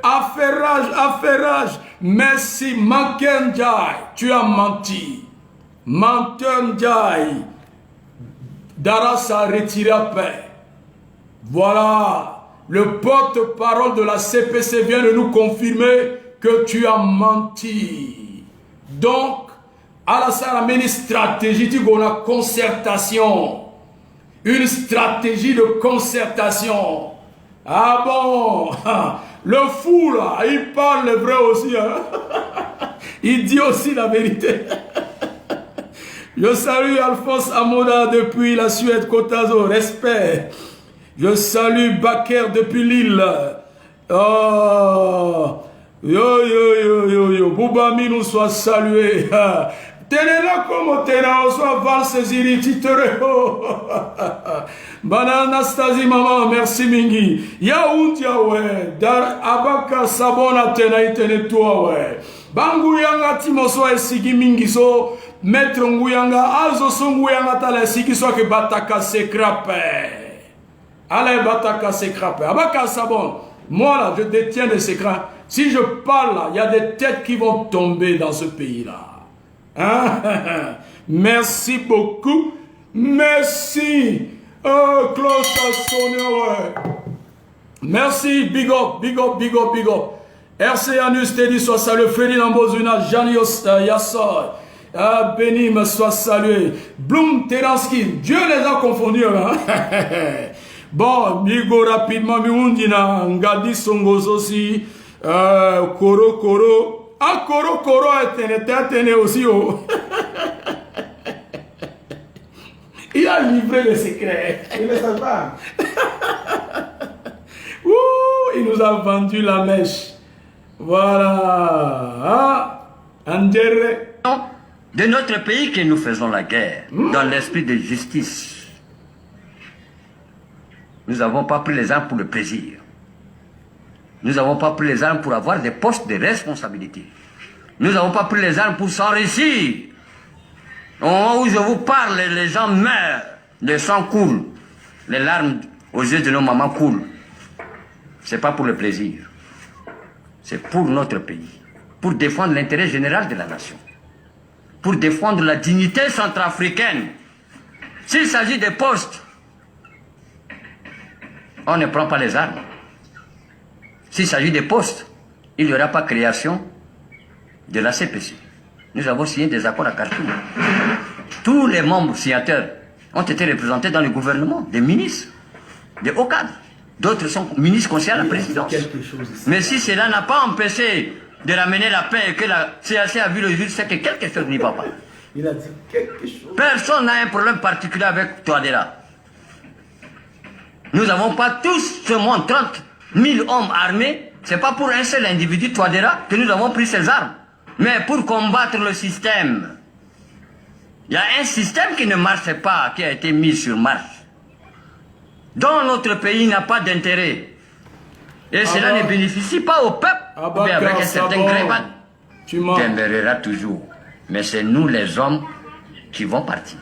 Affairage. Merci, Makenjai. Tu as menti. Menteur Ndiaye. Daras a retiré à paix. Voilà. Le porte-parole de la CPC vient de nous confirmer que tu as menti. Donc, Alassane a mis une stratégie de concertation. Une stratégie de concertation. Ah bon? Le fou là, il parle le vrai aussi. Hein? Il dit aussi la vérité. Je salue Alphonse Amoda depuis la Suède, Kotazo, respect. Je salue Baker depuis Lille. Oh, yo, Boubami nous soit salué. Tenez-la comme tenez, soit valse ziri titere. Bana Anastasie maman, merci mingi. Ya untia we, dar abaka sabona tena itene toi we. Bangu yanga timoso esigi mingi so, maître nguyanga azo so nguyanga tala esigi so ke bataka sekrape. Allez bataka sekrape. Abaka sabon. Moi là, je détiens des secrets. Si je parle là, il y a des têtes qui vont tomber dans ce pays là. Hein? Merci beaucoup. Merci. Oh, Klaus Sonia, ouais. Merci, big up. RC Anus Teddy soit salué. Ferdinand Bozuna, Jean Yassor. Benim soit salué. Bloom Teranski, Dieu les a confondus. Hein? Bon, Migo rapidement, Miundina, Ngadi Songos aussi. Koro. Ah, Koro était aussi. Oh. Il a livré le secret. Il ne sait pas. Il nous a vendu la mèche. Voilà. Andere. De notre pays que nous faisons la guerre, dans l'esprit de justice. Nous n'avons pas pris les armes pour le plaisir. Nous n'avons pas pris les armes pour avoir des postes de responsabilité. Nous n'avons pas pris les armes pour s'enrichir. Au moment où je vous parle, les gens meurent, le sang coule, les larmes aux yeux de nos mamans coulent. Ce n'est pas pour le plaisir. C'est pour notre pays. Pour défendre l'intérêt général de la nation. Pour défendre la dignité centrafricaine. S'il s'agit des postes, on ne prend pas les armes. S'il s'agit des postes, il n'y aura pas création de la CPC. Nous avons signé des accords à Khartoum. Tous les membres signataires ont été représentés dans le gouvernement, des ministres, des hauts cadres. D'autres sont ministres conseillers à la présidence. Mais si cela n'a pas empêché de ramener la paix et que la CAC a vu le jour, c'est que quelque chose n'y va pas. Il a dit quelque chose. Personne n'a un problème particulier avec Touadéra. Nous n'avons pas tous ce monde, 30 000 hommes armés. Ce n'est pas pour un seul individu, Touadéra, que nous avons pris ces armes. Mais pour combattre le système. Il y a un système qui ne marche pas, qui a été mis sur marche. Dont notre pays n'a pas d'intérêt. Et cela ne bénéficie pas au peuple, mais avec un certain grébat. Tu demeureras toujours. Mais c'est nous les hommes qui vont partir.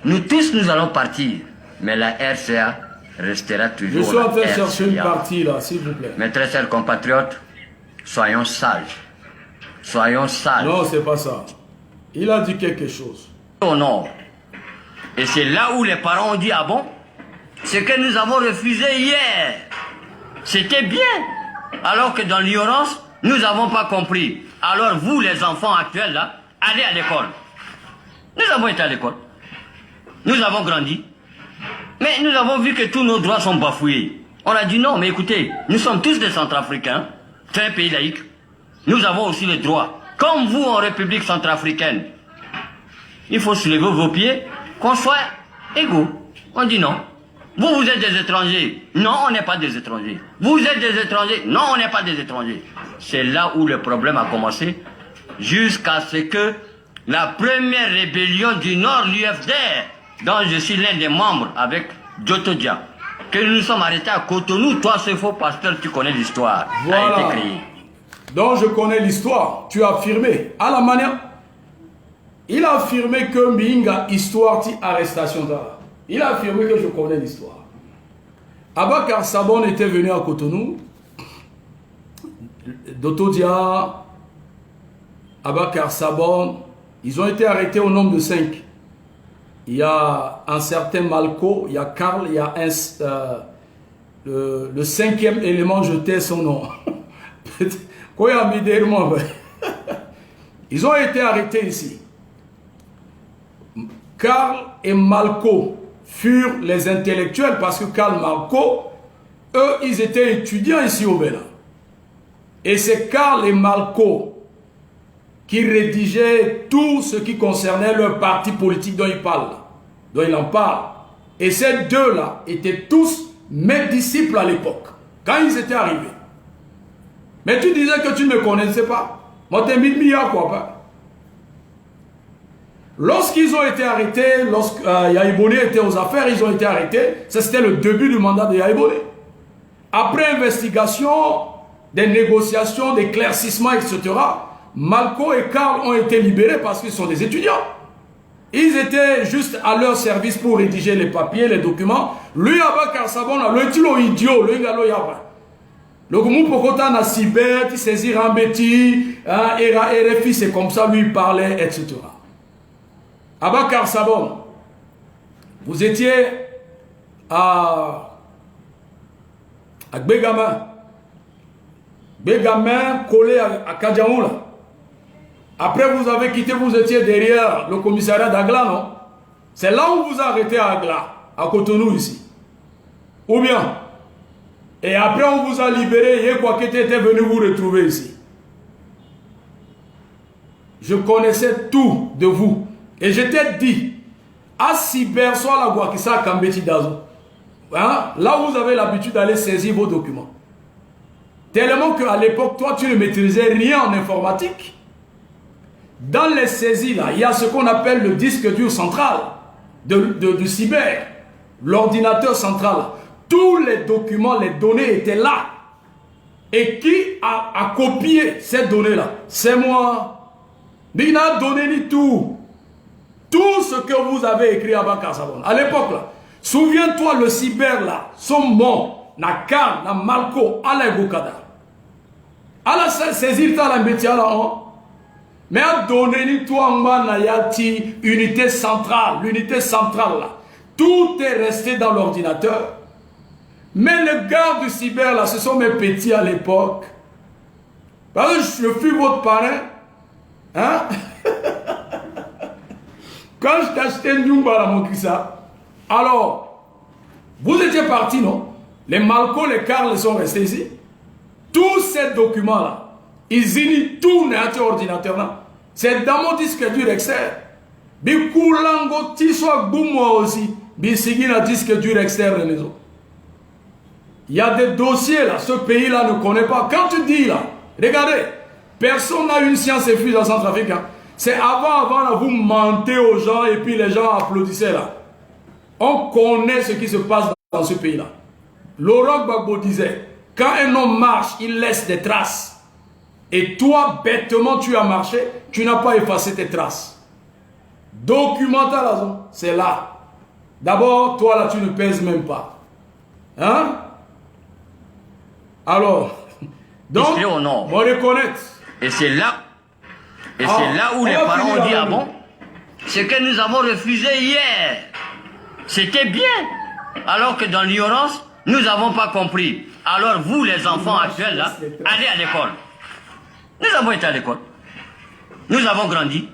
Nous tous, nous allons partir. Mais la RCA restera toujours. Je suis en train de RCA. chercher une partie là, s'il vous plaît. Mes très chers compatriotes, soyons sages. Soyons sages. Non, c'est pas ça. Il a dit quelque chose. Au nord. Et c'est là où les parents ont dit, ah bon? Ce que nous avons refusé hier, c'était bien. Alors que dans l'ignorance, nous n'avons pas compris. Alors vous, les enfants actuels, là, allez à l'école. Nous avons été à l'école. Nous avons grandi. Mais nous avons vu que tous nos droits sont bafoués. On a dit non, mais écoutez, nous sommes tous des Centrafricains. C'est un pays laïque. Nous avons aussi les droits. Comme vous en République centrafricaine. Il faut soulever vos pieds, qu'on soit égaux. On dit non. Vous, vous êtes des étrangers. Non, on n'est pas des étrangers. Vous êtes des étrangers. Non, on n'est pas des étrangers. C'est là où le problème a commencé, jusqu'à ce que la première rébellion du Nord, l'UFDR, dont je suis l'un des membres avec Djotodia, que nous nous sommes arrêtés à Cotonou. Toi, ce faux pasteur, tu connais l'histoire. Voilà. A été créé. Donc je connais l'histoire. Tu as affirmé. À la manière. Il a affirmé que Mbinga, histoire, ti arrestation. Il a affirmé que je connais l'histoire. Abakar Sabon était venu à Cotonou. Dotodia, Abakar Sabon, ils ont été arrêtés au nombre de 5. Il y a un certain Malco, il y a Karl, il y a le 5e élément, je tais son nom. Ils ont été arrêtés ici. Karl et Malco furent les intellectuels parce que Karl Malco, eux, ils étaient étudiants ici au Bénin. Et c'est Karl et Malco qui rédigeaient tout ce qui concernait leur parti politique dont ils parlent, dont ils en parlent. Et ces deux-là étaient tous mes disciples à l'époque, quand ils étaient arrivés. Mais tu disais que tu ne me connaissais pas. Moi, t'es mis quoi pas. Lorsqu'ils ont été arrêtés, lorsque Yaïboni était aux affaires, ils ont été arrêtés. C'était le début du mandat de Yaïboni. Après investigation, des négociations, des éclaircissements, etc., Malco et Karl ont été libérés parce qu'ils sont des étudiants. Ils étaient juste à leur service pour rédiger les papiers, les documents. Lui, Abakar Sabon, le tilo idiot, le ngalo yaba. Le Goumou Pokota na cyber, il saisit Rambeti, RFI, c'est comme ça, lui, il parlait, etc. Abakar Sabon, vous étiez à Bégamin. Bégamin collé à Kadjaoula. Après, vous avez quitté, vous étiez derrière le commissariat d'Agla, non? C'est là où vous arrêtez à Agla, à Cotonou, ici. Ou bien? Et après, on vous a libéré, Yekouakété était venu vous retrouver ici. Je connaissais tout de vous. Et je t'ai dit, à Cyber, soit la Guakissa, Kambeti Dazo. Hein? Là où vous avez l'habitude d'aller saisir vos documents. Tellement qu'à l'époque, toi, tu ne maîtrisais rien en informatique. Dans les saisies, là, il y a ce qu'on appelle le disque dur central du cyber, l'ordinateur central. Tous les documents, les données étaient là. Et qui a copié ces données-là? C'est moi. Mais il a donné ni tout. Tout ce que vous avez écrit à Bakar Sabon. À l'époque, là, souviens-toi, le cyber, là, son morts, na Karl, na Malco, à la Gokada. À la saisir, ta la métier, là, hein? Mais à donner ni toi en Manayati, unité centrale, l'unité centrale là. Tout est resté dans l'ordinateur. Mais les gars du cyber là, ce sont mes petits à l'époque. Parce que je fus votre parrain. Hein? Quand je t'ai acheté une Nyumba à mon Kissa, alors, vous étiez partis, non? Les Malco, les Karl sont restés ici. Tous ces documents là, ils inient tout notre ordinateur là. C'est dans mon disque dur externe. Bikulango tiswa gumwa aussi. Bisigina disque dur externe les autres. Il y a des dossiers là, ce pays là ne connaît pas. Quand tu dis là, regardez, personne n'a une science infuse en Centrafrique. Hein. C'est avant là, vous mentez aux gens et puis les gens applaudissaient là. On connaît ce qui se passe dans ce pays là. Laurent Gbagbo disait, quand un homme marche, il laisse des traces. Et toi, bêtement, tu as marché, tu n'as pas effacé tes traces. Documentation, c'est là. D'abord, toi là, tu ne pèses même pas. Hein? Alors, donc, on reconnaît. Et c'est là, où les parents ont dit, ah bon, ce que nous avons refusé hier, c'était bien. Alors que dans l'ignorance, nous n'avons pas compris. Alors vous, les enfants actuels, là, allez à l'école. Nous avons été à l'école. Nous avons grandi.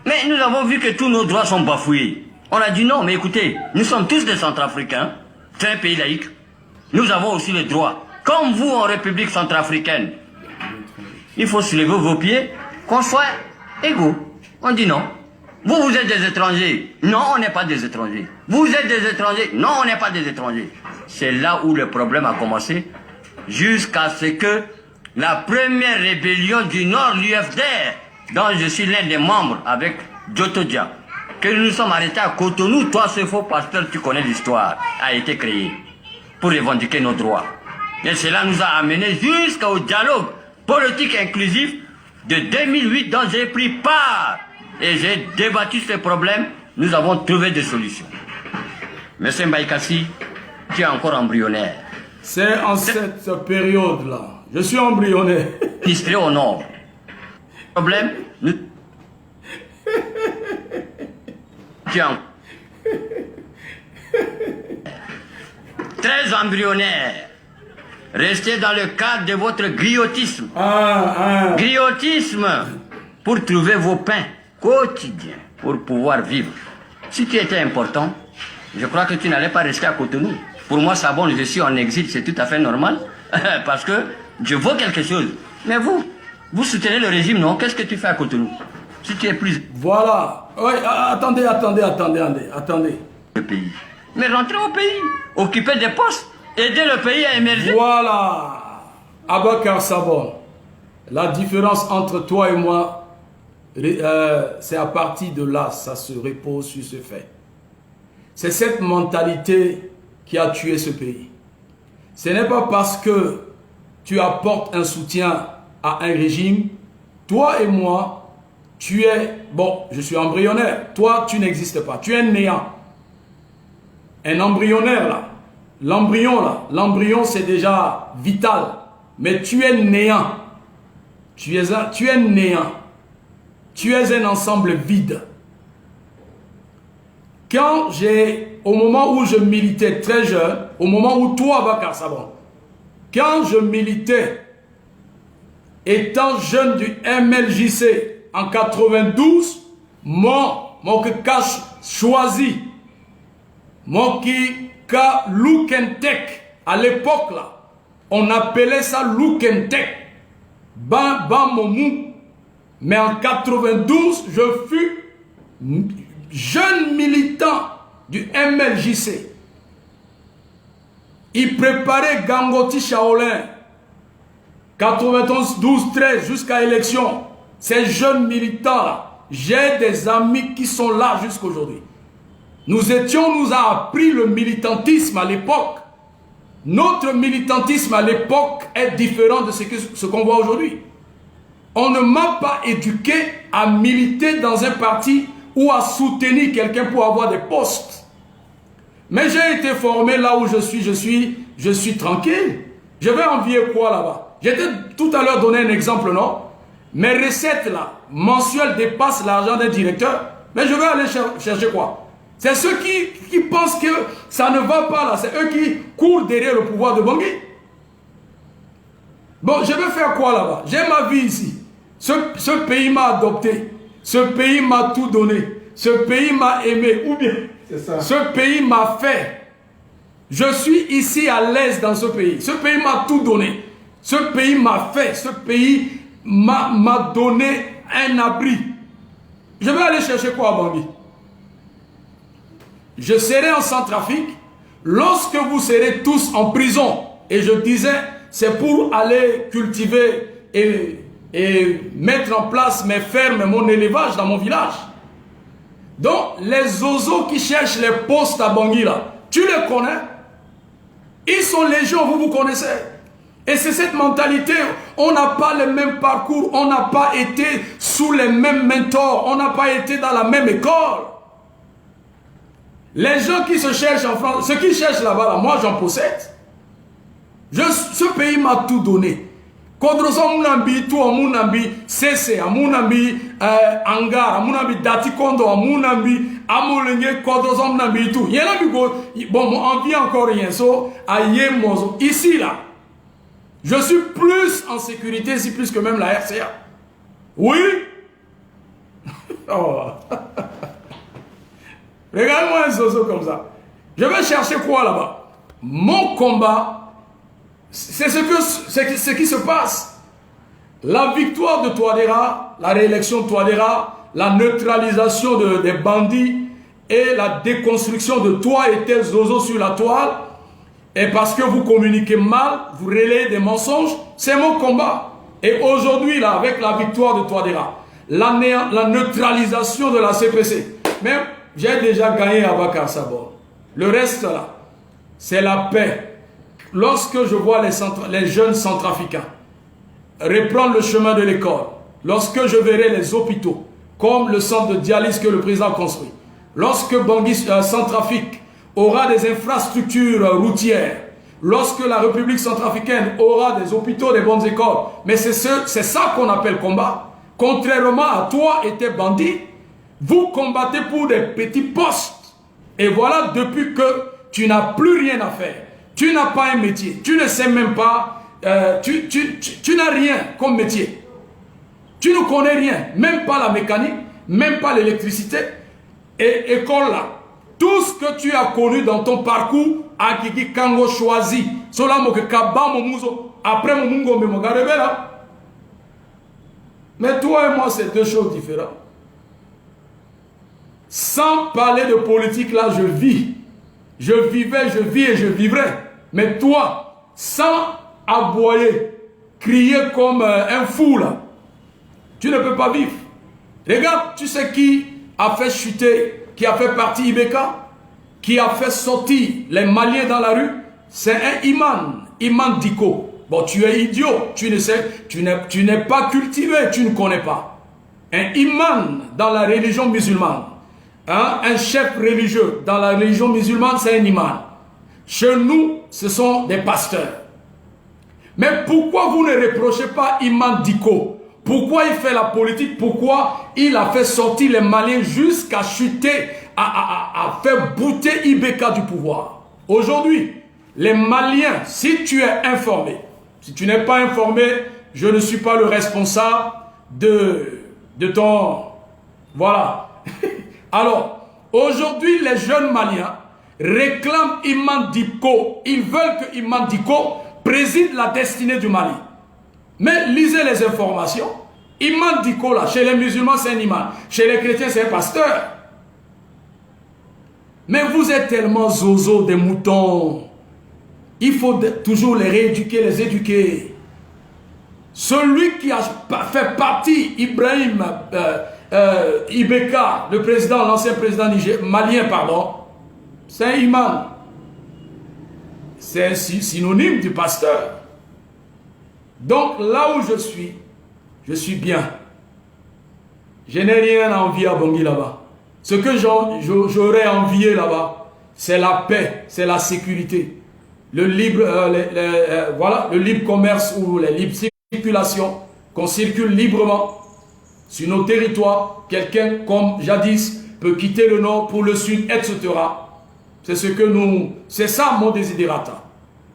Mais nous avons vu que tous nos droits sont bafoués. On a dit non, mais écoutez, nous sommes tous des Centrafricains. C'est un pays laïque. Nous avons aussi les droits. Comme vous en République centrafricaine. Il faut soulever vos pieds, qu'on soit égaux. On dit non. Vous, vous êtes des étrangers. Non, on n'est pas des étrangers. Vous êtes des étrangers. Non, on n'est pas des étrangers. C'est là où le problème a commencé. Jusqu'à ce que la première rébellion du Nord, l'UFDR, dont je suis l'un des membres avec Djotodia, que nous nous sommes arrêtés à Cotonou, toi ce faux pasteur, tu connais l'histoire, a été créé pour revendiquer nos droits. Et cela nous a amenés jusqu'au dialogue politique inclusif de 2008 dont j'ai pris part. Et j'ai débattu ce problème, nous avons trouvé des solutions. Monsieur Mbaïkassi, tu es encore embryonnaire. C'est en cette période-là. Je suis embryonnaire. District au nord. Problème, nous... Tu es très embryonnaire. Restez dans le cadre de votre griotisme. Griotisme pour trouver vos pains quotidiens, pour pouvoir vivre. Si tu étais important, je crois que tu n'allais pas rester à Cotonou. Pour moi, ça bon, je suis en exil, c'est tout à fait normal, parce que je vaux quelque chose. Mais vous soutenez le régime, non? Qu'est-ce que tu fais à Cotonou? Si tu es plus... Voilà. Oui, attendez. Le pays. Mais rentrez au pays, occuper des postes, aider le pays à émerger. Voilà. Abakar Sabon, la différence entre toi et moi, c'est à partir de là, ça se repose sur ce fait. C'est cette mentalité qui a tué ce pays. Ce n'est pas parce que tu apportes un soutien à un régime, toi et moi, tu es, bon, je suis embryonnaire, toi tu n'existes pas, tu es néant. Un embryonnaire là, l'embryon c'est déjà vital, mais tu es néant. Tu es néant. Tu es un ensemble vide. Au moment où je militais très jeune, au moment où toi, Bakar Sabon, quand je militais, étant jeune du MLJC en 92, mon cache choisi, mon qui ka Loukentek, à l'époque là, on appelait ça Loukentek, ban momou. Mais en 92, je fus jeune militant du MLJC. Il préparait Gangoti Shaolin, 91, 12, 13, jusqu'à élection. Ces jeunes militants-là, j'ai des amis qui sont là jusqu'aujourd'hui. Nous a appris le militantisme à l'époque. Notre militantisme à l'époque est différent de ce qu'on voit aujourd'hui. On ne m'a pas éduqué à militer dans un parti ou à soutenir quelqu'un pour avoir des postes. Mais j'ai été formé là où je suis tranquille. Je vais envier quoi là-bas? J'étais tout à l'heure donné un exemple, non? Mes recettes là, mensuelles, dépassent l'argent d'un directeur. Mais je vais aller chercher quoi? C'est ceux qui pensent que ça ne va pas là. C'est eux qui courent derrière le pouvoir de Bangui. Bon, je vais faire quoi là-bas? J'ai ma vie ici. Ce pays m'a adopté. Ce pays m'a tout donné. Ce pays m'a aimé. Ou bien, ce pays m'a fait. Je suis ici à l'aise dans ce pays. Ce pays m'a tout donné. Ce pays m'a fait. Ce pays m'a donné un abri. Je vais aller chercher quoi à Bangui? Je serai en Centrafrique lorsque vous serez tous en prison. Et je disais, c'est pour aller cultiver et mettre en place mes fermes et mon élevage dans mon village. Donc, les oiseaux qui cherchent les postes à Bangui là, tu les connais? Ils sont légion, vous connaissez. Et c'est cette mentalité, on n'a pas le même parcours, on n'a pas été sous les mêmes mentors, on n'a pas été dans la même école. Les gens qui se cherchent en France, ceux qui cherchent là-bas, là, moi j'en possède. Ce pays m'a tout donné. Kodroso Mounambi, tout à Mounambi, Cessé, à Mounambi, Angar, à Mounambi, Datikondo, à Mounambi, à Moulenge, Kodroso Mounambi, tout. Il y a là, bon, on vit encore rien, so, à Yemozo. Ici, là, je suis plus en sécurité ici, plus que même la RCA. Oui? Oh. Regarde-moi un zozo comme ça. Je vais chercher quoi là-bas? Mon combat, c'est ce qui se passe. La victoire de Touadéra, la réélection de Touadéra, la neutralisation des bandits et la déconstruction de toi et tes zozos sur la toile, et parce que vous communiquez mal, vous relayez des mensonges, c'est mon combat. Et aujourd'hui, là, avec la victoire de Touadéra, la neutralisation de la CPC. Mais j'ai déjà gagné à Bakar Sabor. Le reste là, c'est la paix. Lorsque je vois les jeunes centrafricains reprendre le chemin de l'école, lorsque je verrai les hôpitaux, comme le centre de dialyse que le président construit, lorsque Bangui Centrafrique aura des infrastructures routières, lorsque la République centrafricaine aura des hôpitaux, des bonnes écoles, mais c'est ça qu'on appelle combat. Contrairement à toi et tes bandits, vous combattez pour des petits postes. Et voilà, depuis que tu n'as plus rien à faire, tu n'as pas un métier, tu ne sais même pas, tu n'as rien comme métier. Tu ne connais rien, même pas la mécanique, même pas l'électricité. Et école là, tout ce que tu as connu dans ton parcours, Akiki Kango choisi, cela mo que Kaba Momuzo, après mon mungo me mogarebe là. Mais toi et moi, c'est deux choses différentes. Sans parler de politique là, je vis. Je vivais, je vis et je vivrai. Mais toi, sans aboyer, crier comme un fou là, tu ne peux pas vivre. Regarde, tu sais qui a fait chuter, qui a fait partie Ibeka, qui a fait sortir les Maliens dans la rue? C'est un imam Diko. Bon, tu es idiot, tu ne sais, tu n'es pas cultivé, tu ne connais pas. Un imam dans la religion musulmane, hein, un chef religieux dans la religion musulmane, c'est un imam. Chez nous, ce sont des pasteurs. Mais pourquoi vous ne reprochez pas imam Diko? Pourquoi il fait la politique? Pourquoi il a fait sortir les Maliens jusqu'à chuter, à faire bouter Ibeka du pouvoir? Aujourd'hui, les Maliens, si tu es informé, si tu n'es pas informé, je ne suis pas le responsable de ton... Voilà. Alors, aujourd'hui, les jeunes Maliens réclament Imam Diko. Ils veulent que Imam Diko préside la destinée du Mali. Mais lisez les informations. Imam Diko, là, chez les musulmans, c'est un imam. Chez les chrétiens, c'est un pasteur. Mais vous êtes tellement zozo des moutons. Il faut toujours les rééduquer, les éduquer. Celui qui a fait partie, Ibrahim Ibeka, le président, l'ancien président malien, pardon, c'est un imam. C'est un synonyme du pasteur. Donc là où je suis bien. Je n'ai rien à envier à Bangui là-bas. Ce que j'aurais envié là-bas, c'est la paix, c'est la sécurité. Le libre, voilà, le libre commerce ou la libre circulation, qu'on circule librement sur nos territoires. Quelqu'un, comme jadis, peut quitter le nord pour le sud, etc. C'est ce que nous... C'est ça mon désidérata.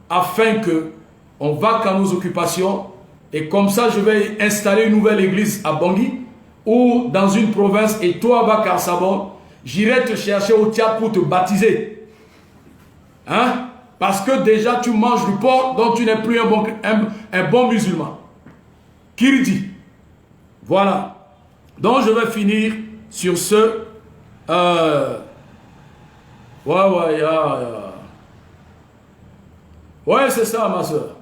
Afin que on va qu'à nos occupations, et comme ça je vais installer une nouvelle église à Bangui, ou dans une province, et toi à Bakar Sabon, j'irai te chercher au théâtre pour te baptiser. Hein? Parce que déjà tu manges du porc, donc tu n'es plus un bon musulman. Kirdi. Voilà. Donc je vais finir sur ce. Ouais, c'est ça, ma soeur.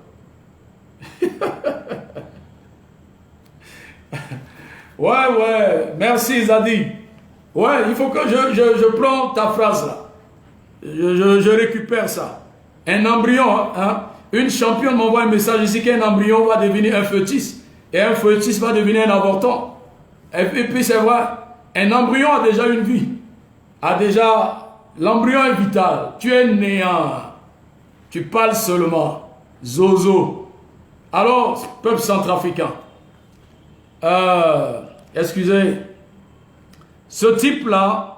Ouais, merci Zadi. Ouais, il faut que je prends ta phrase là. Je récupère ça. Un embryon, hein? Une championne m'envoie un message ici qu'un embryon va devenir un fœtus. Et un fœtus va devenir un avorton. Et puis c'est vrai, un embryon a déjà une vie. L'embryon est vital. Tu es néant. Tu parles seulement. Zozo. Alors, peuple centrafricain. Excusez. Ce type-là,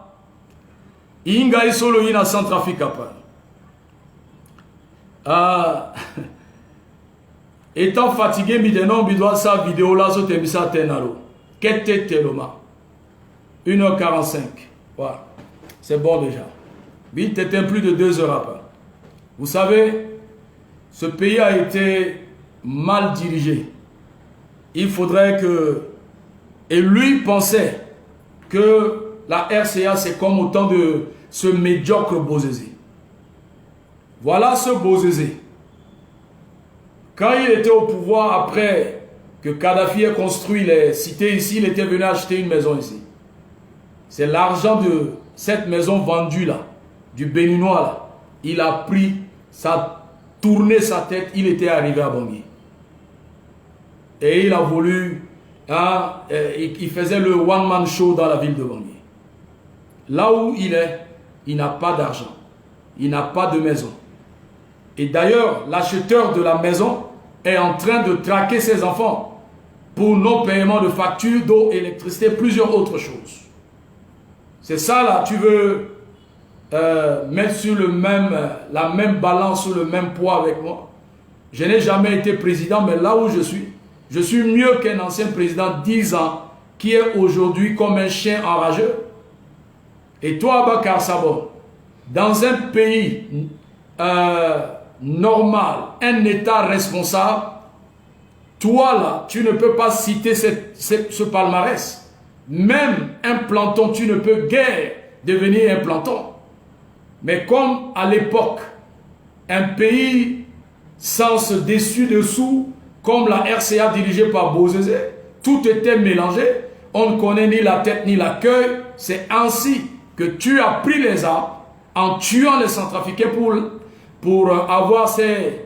il y a solo in Centrafrique. Étant fatigué, il doit sa vidéo là, sur Tébissa Tenaro. Qu'est-ce Teloma 1h45. Voilà. C'est bon déjà. Oui, c'était plus de 2 heures après. Vous savez, ce pays a été mal dirigé. Il faudrait que... Et lui pensait que la RCA, c'est comme autant de ce médiocre Bozézé. Voilà ce Bozézé. Quand il était au pouvoir, après que Kadhafi ait construit les cités ici, il était venu acheter une maison ici. C'est l'argent de cette maison vendue là, du Béninois là. Il a pris, ça a tourné sa tête, il était arrivé à Bangui. Et il a voulu, hein, il faisait le one-man show dans la ville de Bangui. Là où il est, il n'a pas d'argent. Il n'a pas de maison. Et d'ailleurs, l'acheteur de la maison est en train de traquer ses enfants pour non-paiement de factures d'eau, électricité, plusieurs autres choses. C'est ça là, tu veux mettre sur la même balance, sur le même poids avec moi. Je n'ai jamais été président, mais là où je suis mieux qu'un ancien président 10 ans qui est aujourd'hui comme un chien enrageux. Et toi, Abakar Sabon, dans un pays normal, un État responsable, toi là, tu ne peux pas citer ce palmarès. Même un planton, tu ne peux guère devenir un planton. Mais comme à l'époque, un pays sans ce dessus-dessous, comme la RCA dirigée par Bozézé, tout était mélangé, on ne connaît ni la tête ni la queue. C'est ainsi que tu as pris les armes en tuant les Centrafricains pour avoir ces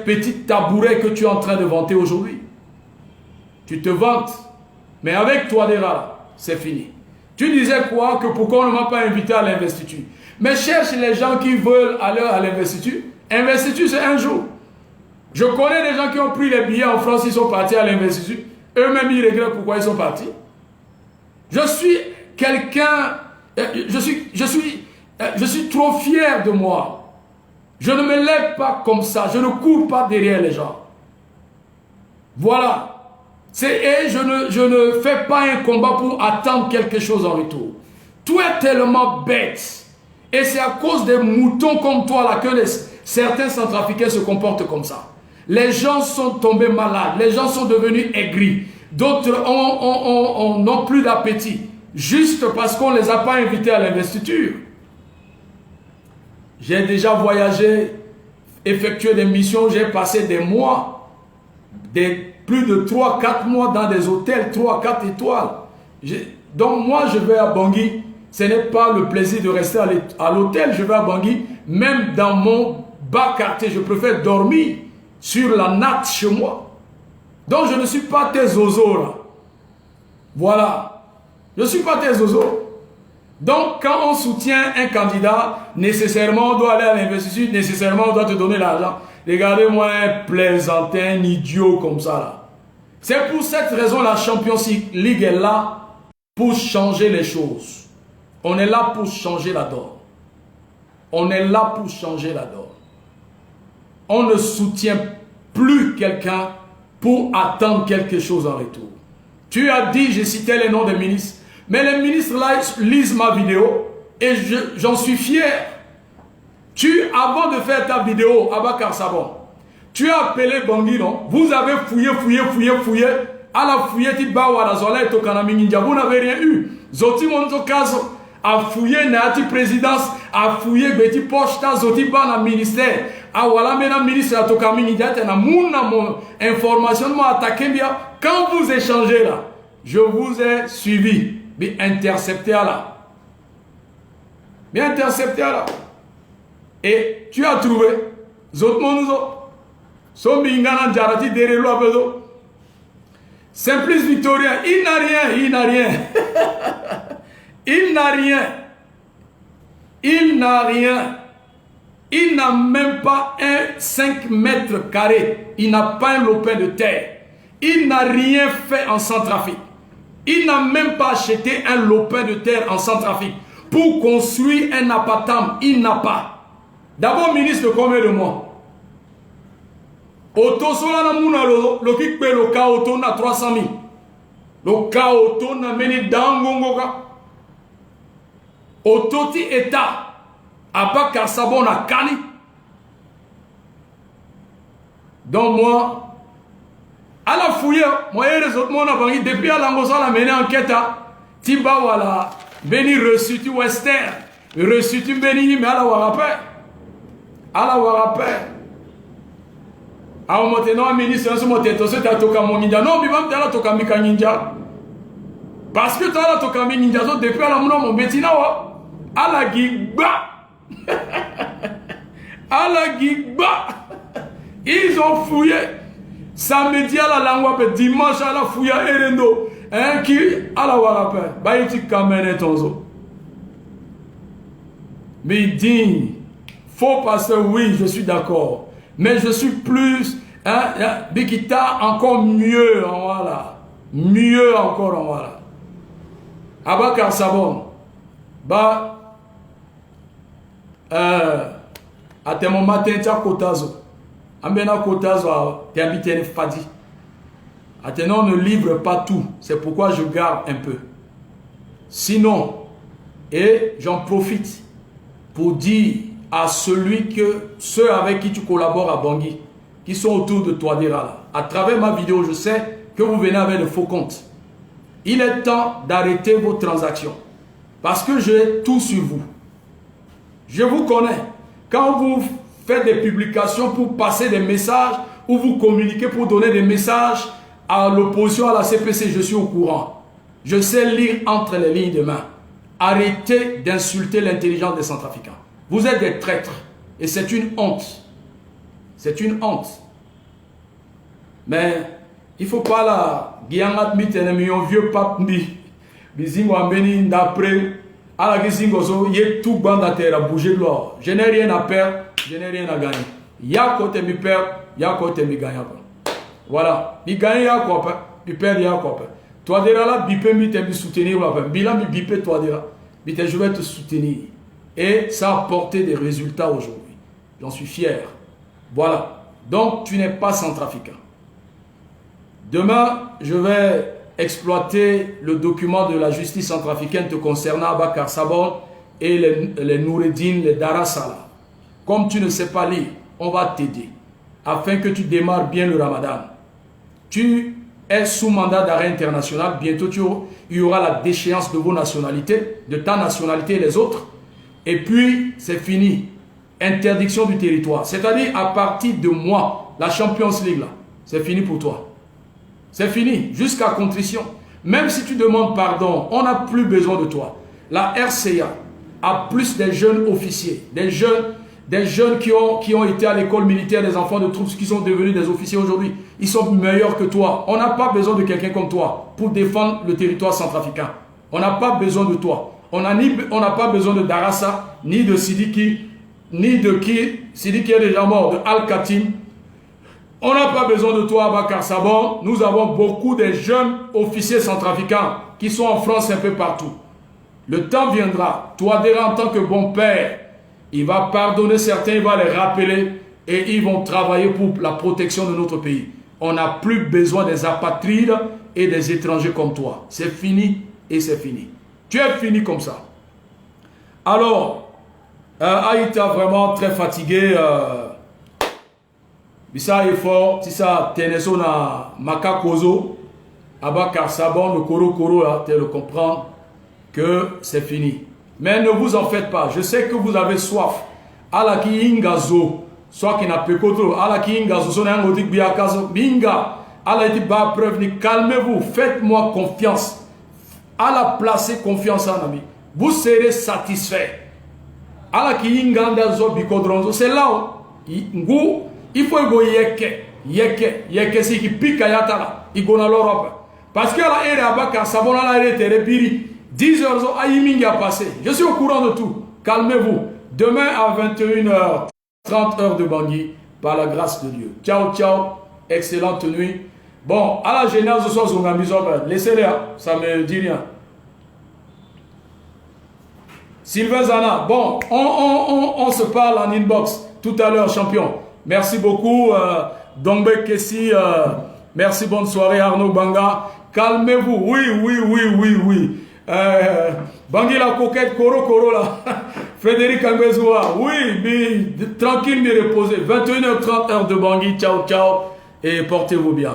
petites tabourets que tu es en train de vanter aujourd'hui. Tu te vantes, mais avec toi déjà, c'est fini. Tu disais quoi? Que pourquoi on ne m'a pas invité à l'investiture? Mais cherche les gens qui veulent aller à l'investiture. Investiture, c'est un jour. Je connais des gens qui ont pris les billets en France, ils sont partis à l'investiture. Eux-mêmes, ils regrettent pourquoi ils sont partis. Je suis quelqu'un... Je suis trop fier de moi. Je ne me lève pas comme ça. Je ne cours pas derrière les gens. Voilà. Et je ne fais pas un combat pour attendre quelque chose en retour. Tu es tellement bête. Et c'est à cause des moutons comme toi là que certains Centrafricains se comportent comme ça. Les gens sont tombés malades. Les gens sont devenus aigris. D'autres n'ont plus d'appétit. Juste parce qu'on ne les a pas invités à l'investiture. J'ai déjà voyagé, effectué des missions, j'ai passé des mois, plus de 3-4 mois dans des hôtels, 3-4 étoiles. Donc moi je vais à Bangui, ce n'est pas le plaisir de rester à l'hôtel, je vais à Bangui, même dans mon bas quartier, je préfère dormir sur la natte chez moi. Donc je ne suis pas tes zozos là. Voilà. Je ne suis pas tes zozos. Donc, quand on soutient un candidat, nécessairement, on doit aller à l'investiture, nécessairement, on doit te donner l'argent. Regardez-moi un plaisantin, un idiot comme ça, là. C'est pour cette raison la Champions League est là pour changer les choses. On est là pour changer la donne. On est là pour changer la donne. On ne soutient plus quelqu'un pour attendre quelque chose en retour. Tu as dit, j'ai cité les noms des ministres, mais les ministres là lisent ma vidéo et j'en suis fier. Avant de faire ta vidéo, Abakar Sabon, tu as appelé Bangui, non? Vous avez fouillé. À la fouillée, vous n'avez rien eu. Zoti Monzo Kazo a fouillé Nati présidence, a fouillé Betty Pochta, Zoti Bana ministère. Ah voilà, maintenant ministre a tokamini diate na mouna mon information m'a attaqué bien. Quand vous échangez là, je vous ai suivi. Bien intercepté là. Bien intercepté là. Et tu as trouvé Zotmonuzo. Sombingana Djarati Derelo Abedo. Simplice Victorien, il n'a rien. Il n'a rien. Il n'a même pas un 5 mètres carrés. Il n'a pas un lopin de terre. Il n'a rien fait en Centrafrique. Il n'a même pas acheté un lopin de terre en Centrafrique pour construire un apatam. Il n'a pas. D'abord, ministre de combien de mois? Auto solana muna lo qui paye le cas auto na 300 000. Le cas auto na meni dangongoka. Auto ti état. Abakar Sabon na kani. Donc moi, à la fouille, moi et les autres, mon avangi depuis à l'angossa la mené enquête. Tiba wala, beni reçu tu western, reçu tu beni mais à la warapé. a monté non ministre on se monté to se ta toka mon ninja non bi bam tala toka mi ka ninja parce que tala toka mi ninja so depuis la mon betina wa ala gigba ala gigba ils ont fouillé samedi à la langue dimanche à la fouille à Erendo hein qui à la warape ba iti kamene tonzo mais digne faux pasteur oui je suis d'accord mais je suis plus hein Bikita encore mieux en voilà mieux encore en voilà Abakar Sabon ba à tes moments t'as kotazo ambena kotazo t'habiter fadi Athénon ne livre pas tout, c'est pourquoi je garde un peu. Sinon, et j'en profite pour dire à ceux avec qui tu collabores à Bangui, qui sont autour de toi, à travers ma vidéo, je sais que vous venez avec de faux comptes. Il est temps d'arrêter vos transactions, parce que j'ai tout sur vous. Je vous connais. Quand vous faites des publications pour passer des messages, ou vous communiquez pour donner des messages, à l'opposition à la CPC, je suis au courant. Je sais lire entre les lignes de main. Arrêtez d'insulter l'intelligence des Centrafricains. Vous êtes des traîtres. Et c'est une honte. C'est une honte. Mais il ne faut pas là. Guyangat mitene un vieux pape mi. Bizingo ambeni d'après. À la gizingo il y a tout bande à terre à bouger de l'or. Je n'ai rien à perdre. Je n'ai rien à gagner. Il y a côté mi perdre. Il y a côté mi gagner. Voilà, il gagne ya quoi, il perd ya quoi. Toi déjà là, bipé mi te soutenir là, bilan mi bipé toi déjà, bipé je vais te soutenir et ça a apporté des résultats aujourd'hui. J'en suis fier. Voilà. Donc tu n'es pas centrafricain. Demain, je vais exploiter le document de la justice centrafricaine te concernant Abakar Sabon et les Noureddin, les Darasala. Comme tu ne sais pas lire, on va t'aider afin que tu démarres bien le Ramadan. Tu es sous mandat d'arrêt international. Bientôt, il y aura la déchéance de vos nationalités, de ta nationalité et les autres. Et puis, c'est fini. Interdiction du territoire. C'est-à-dire, à partir de moi, la Champions League, là, c'est fini pour toi. C'est fini, jusqu'à contrition. Même si tu demandes pardon, on n'a plus besoin de toi. La RCA a plus des jeunes officiers, des jeunes qui ont été à l'école militaire, des enfants de troupes qui sont devenus des officiers aujourd'hui. Ils sont meilleurs que toi. On n'a pas besoin de quelqu'un comme toi pour défendre le territoire centrafricain. On n'a pas besoin de toi. On n'a pas besoin de Darassa, ni de Sidiki, ni de qui. Sidiki est déjà mort, de Al-Katim. On n'a pas besoin de toi, Abakar Sabon. Nous avons beaucoup de jeunes officiers centrafricains qui sont en France un peu partout. Le temps viendra. Toi, déjà en tant que bon père, il va pardonner certains, il va les rappeler et ils vont travailler pour la protection de notre pays. On n'a plus besoin des apatrides et des étrangers comme toi. C'est fini et c'est fini. Tu es fini comme ça. Alors, Aïta vraiment très fatigué. Bisa est fort. Si ça teneso na makakozo, Abakar Sabon, le koro là, tu le comprends que c'est fini. Mais ne vous en faites pas. Je sais que vous avez soif. Alaki ingazo. Soit qui n'a pas de Alaki ingazo. Son angodik biakazo. Binga. Alaki ba preuve ni calmez-vous. Faites-moi confiance. Ala placer confiance en ami. Vous serez satisfait. Alaki ingandazo bikodronzo. C'est là où il faut go yeke si qui pique yatala. Il go na l'Europe. Parce que la ere Abakar Sabon la ere terepiri. 10 heures a passé. Je suis au courant de tout. Calmez-vous. Demain à 21h, 30 heures de Bangui, par la grâce de Dieu. Ciao, ciao. Excellente nuit. Bon, à la génération, ce soir, laissez-les, ça ne me dit rien. Sylvain Zana, bon, on se parle en inbox tout à l'heure, champion. Merci beaucoup. Dongbe Kessi, merci, bonne soirée. Arnaud Banga, calmez-vous. Oui. Bangui la coquette, Koro là. Frédéric Anguezoua, oui, mais tranquille, mais reposez. 21h30 heure de Bangui, ciao, ciao, et portez-vous bien.